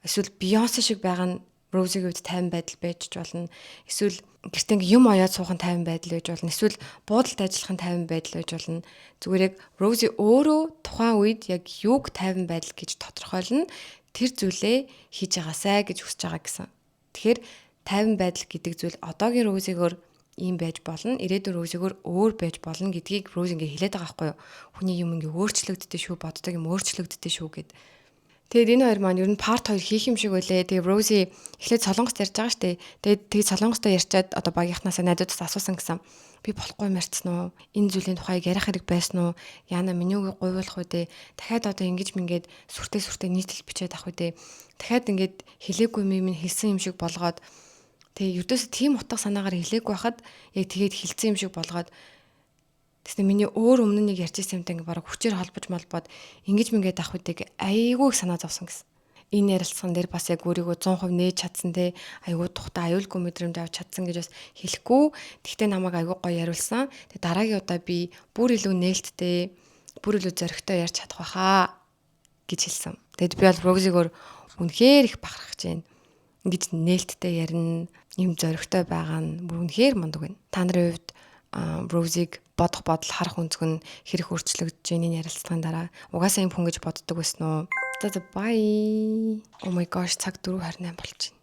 Эсвэл Beyoncé шиг байгаа нь Rosie-гийн үед тайван байдал байж болно. Эсвэл гэртээ ингээм юм оёад суухан тайван байдал байж болно. Эсвэл буудалд ажиллахын тайван байдал байж болно. Зүгээр яг Rosie өөрөө тухайн үед яг юуг тайван байдал гэж тодорхойлно. Тэр зүйлээ хийж байгаасай гэж хүсэж байгаа гэсэн. Тэгэхээр тайван байдал гэдэг зүйл одоогийн Rosie-гоор ийм байж болно. Ирээдүйн Rosie-гоор өөр байж болно гэдгийг Rosie ингээ хэлээд байгаа байхгүй юу? Хүний юм ингээ өөрчлөгддөг шүү, боддог юм өөрчлөгддөг шүү гэд. Тэгээд энэ хоёр маань ер нь part 2 хийх юм шиг байлээ. Тэгээд Rosie эхлээд Солонгост ярьж байгаа штэ. Тэгээд Солонгостой ярьчаад одоо багийнхнаасаа найдуудаас асуусан гэсэн. Би болохгүй юм ярьсан уу? Энэ зүйлийн тухайг ярих хэрэг байсан уу? Яна миний үгийг гуйвуулах үү дээ. Дахиад одоо ингэж мингээд сүртэй нийтлэл бичээд авах үү дээ. Дахиад ингээд хэлээгүй юм хэлсэн юм шиг болгоод тэгээ ердөөсөө тийм утга санаагаар хэлээгүй байхад яг тэгээд хэлсэн юм шиг болгоод тэгснэ миний өөр өмнө нэг ярьжсэн юмтай ингээ бараг хүчээр холбож малбоод ингэж мингээд авах үдэг айгүй санаа зовсон гэсэн. Энэ ярилцсан дээр бас яг өөрийгөө 100% нээж чадсан те айгүй тухтай аюулгүй мэдрэмж авч чадсан гэж бас хэлэхгүй. Тэгтээ намайг айгүй гоё яриулсан. Тэгээ дараагийн удаа би бүр илүү нээлттэй, бүр илүү зоригтой ярьж чадах байхаа гэж хэлсэн. Тэгэд би бол Rosie-гоор үнэхээр их бахархаж байна. Ингэж нээлттэй ярина, юм зоригтой байгаа нь бүр үнэхээр мундаг байна. Та нарын хувьд Rosie-г бодох бодол харах өнцөг нь хэрэг өөрчлөгдөж энэ ярилцлагын дараа угаасаа юм хүн гэж боддог байсан уу? За bye. Oh my gosh, цаг 4:28 болж байна.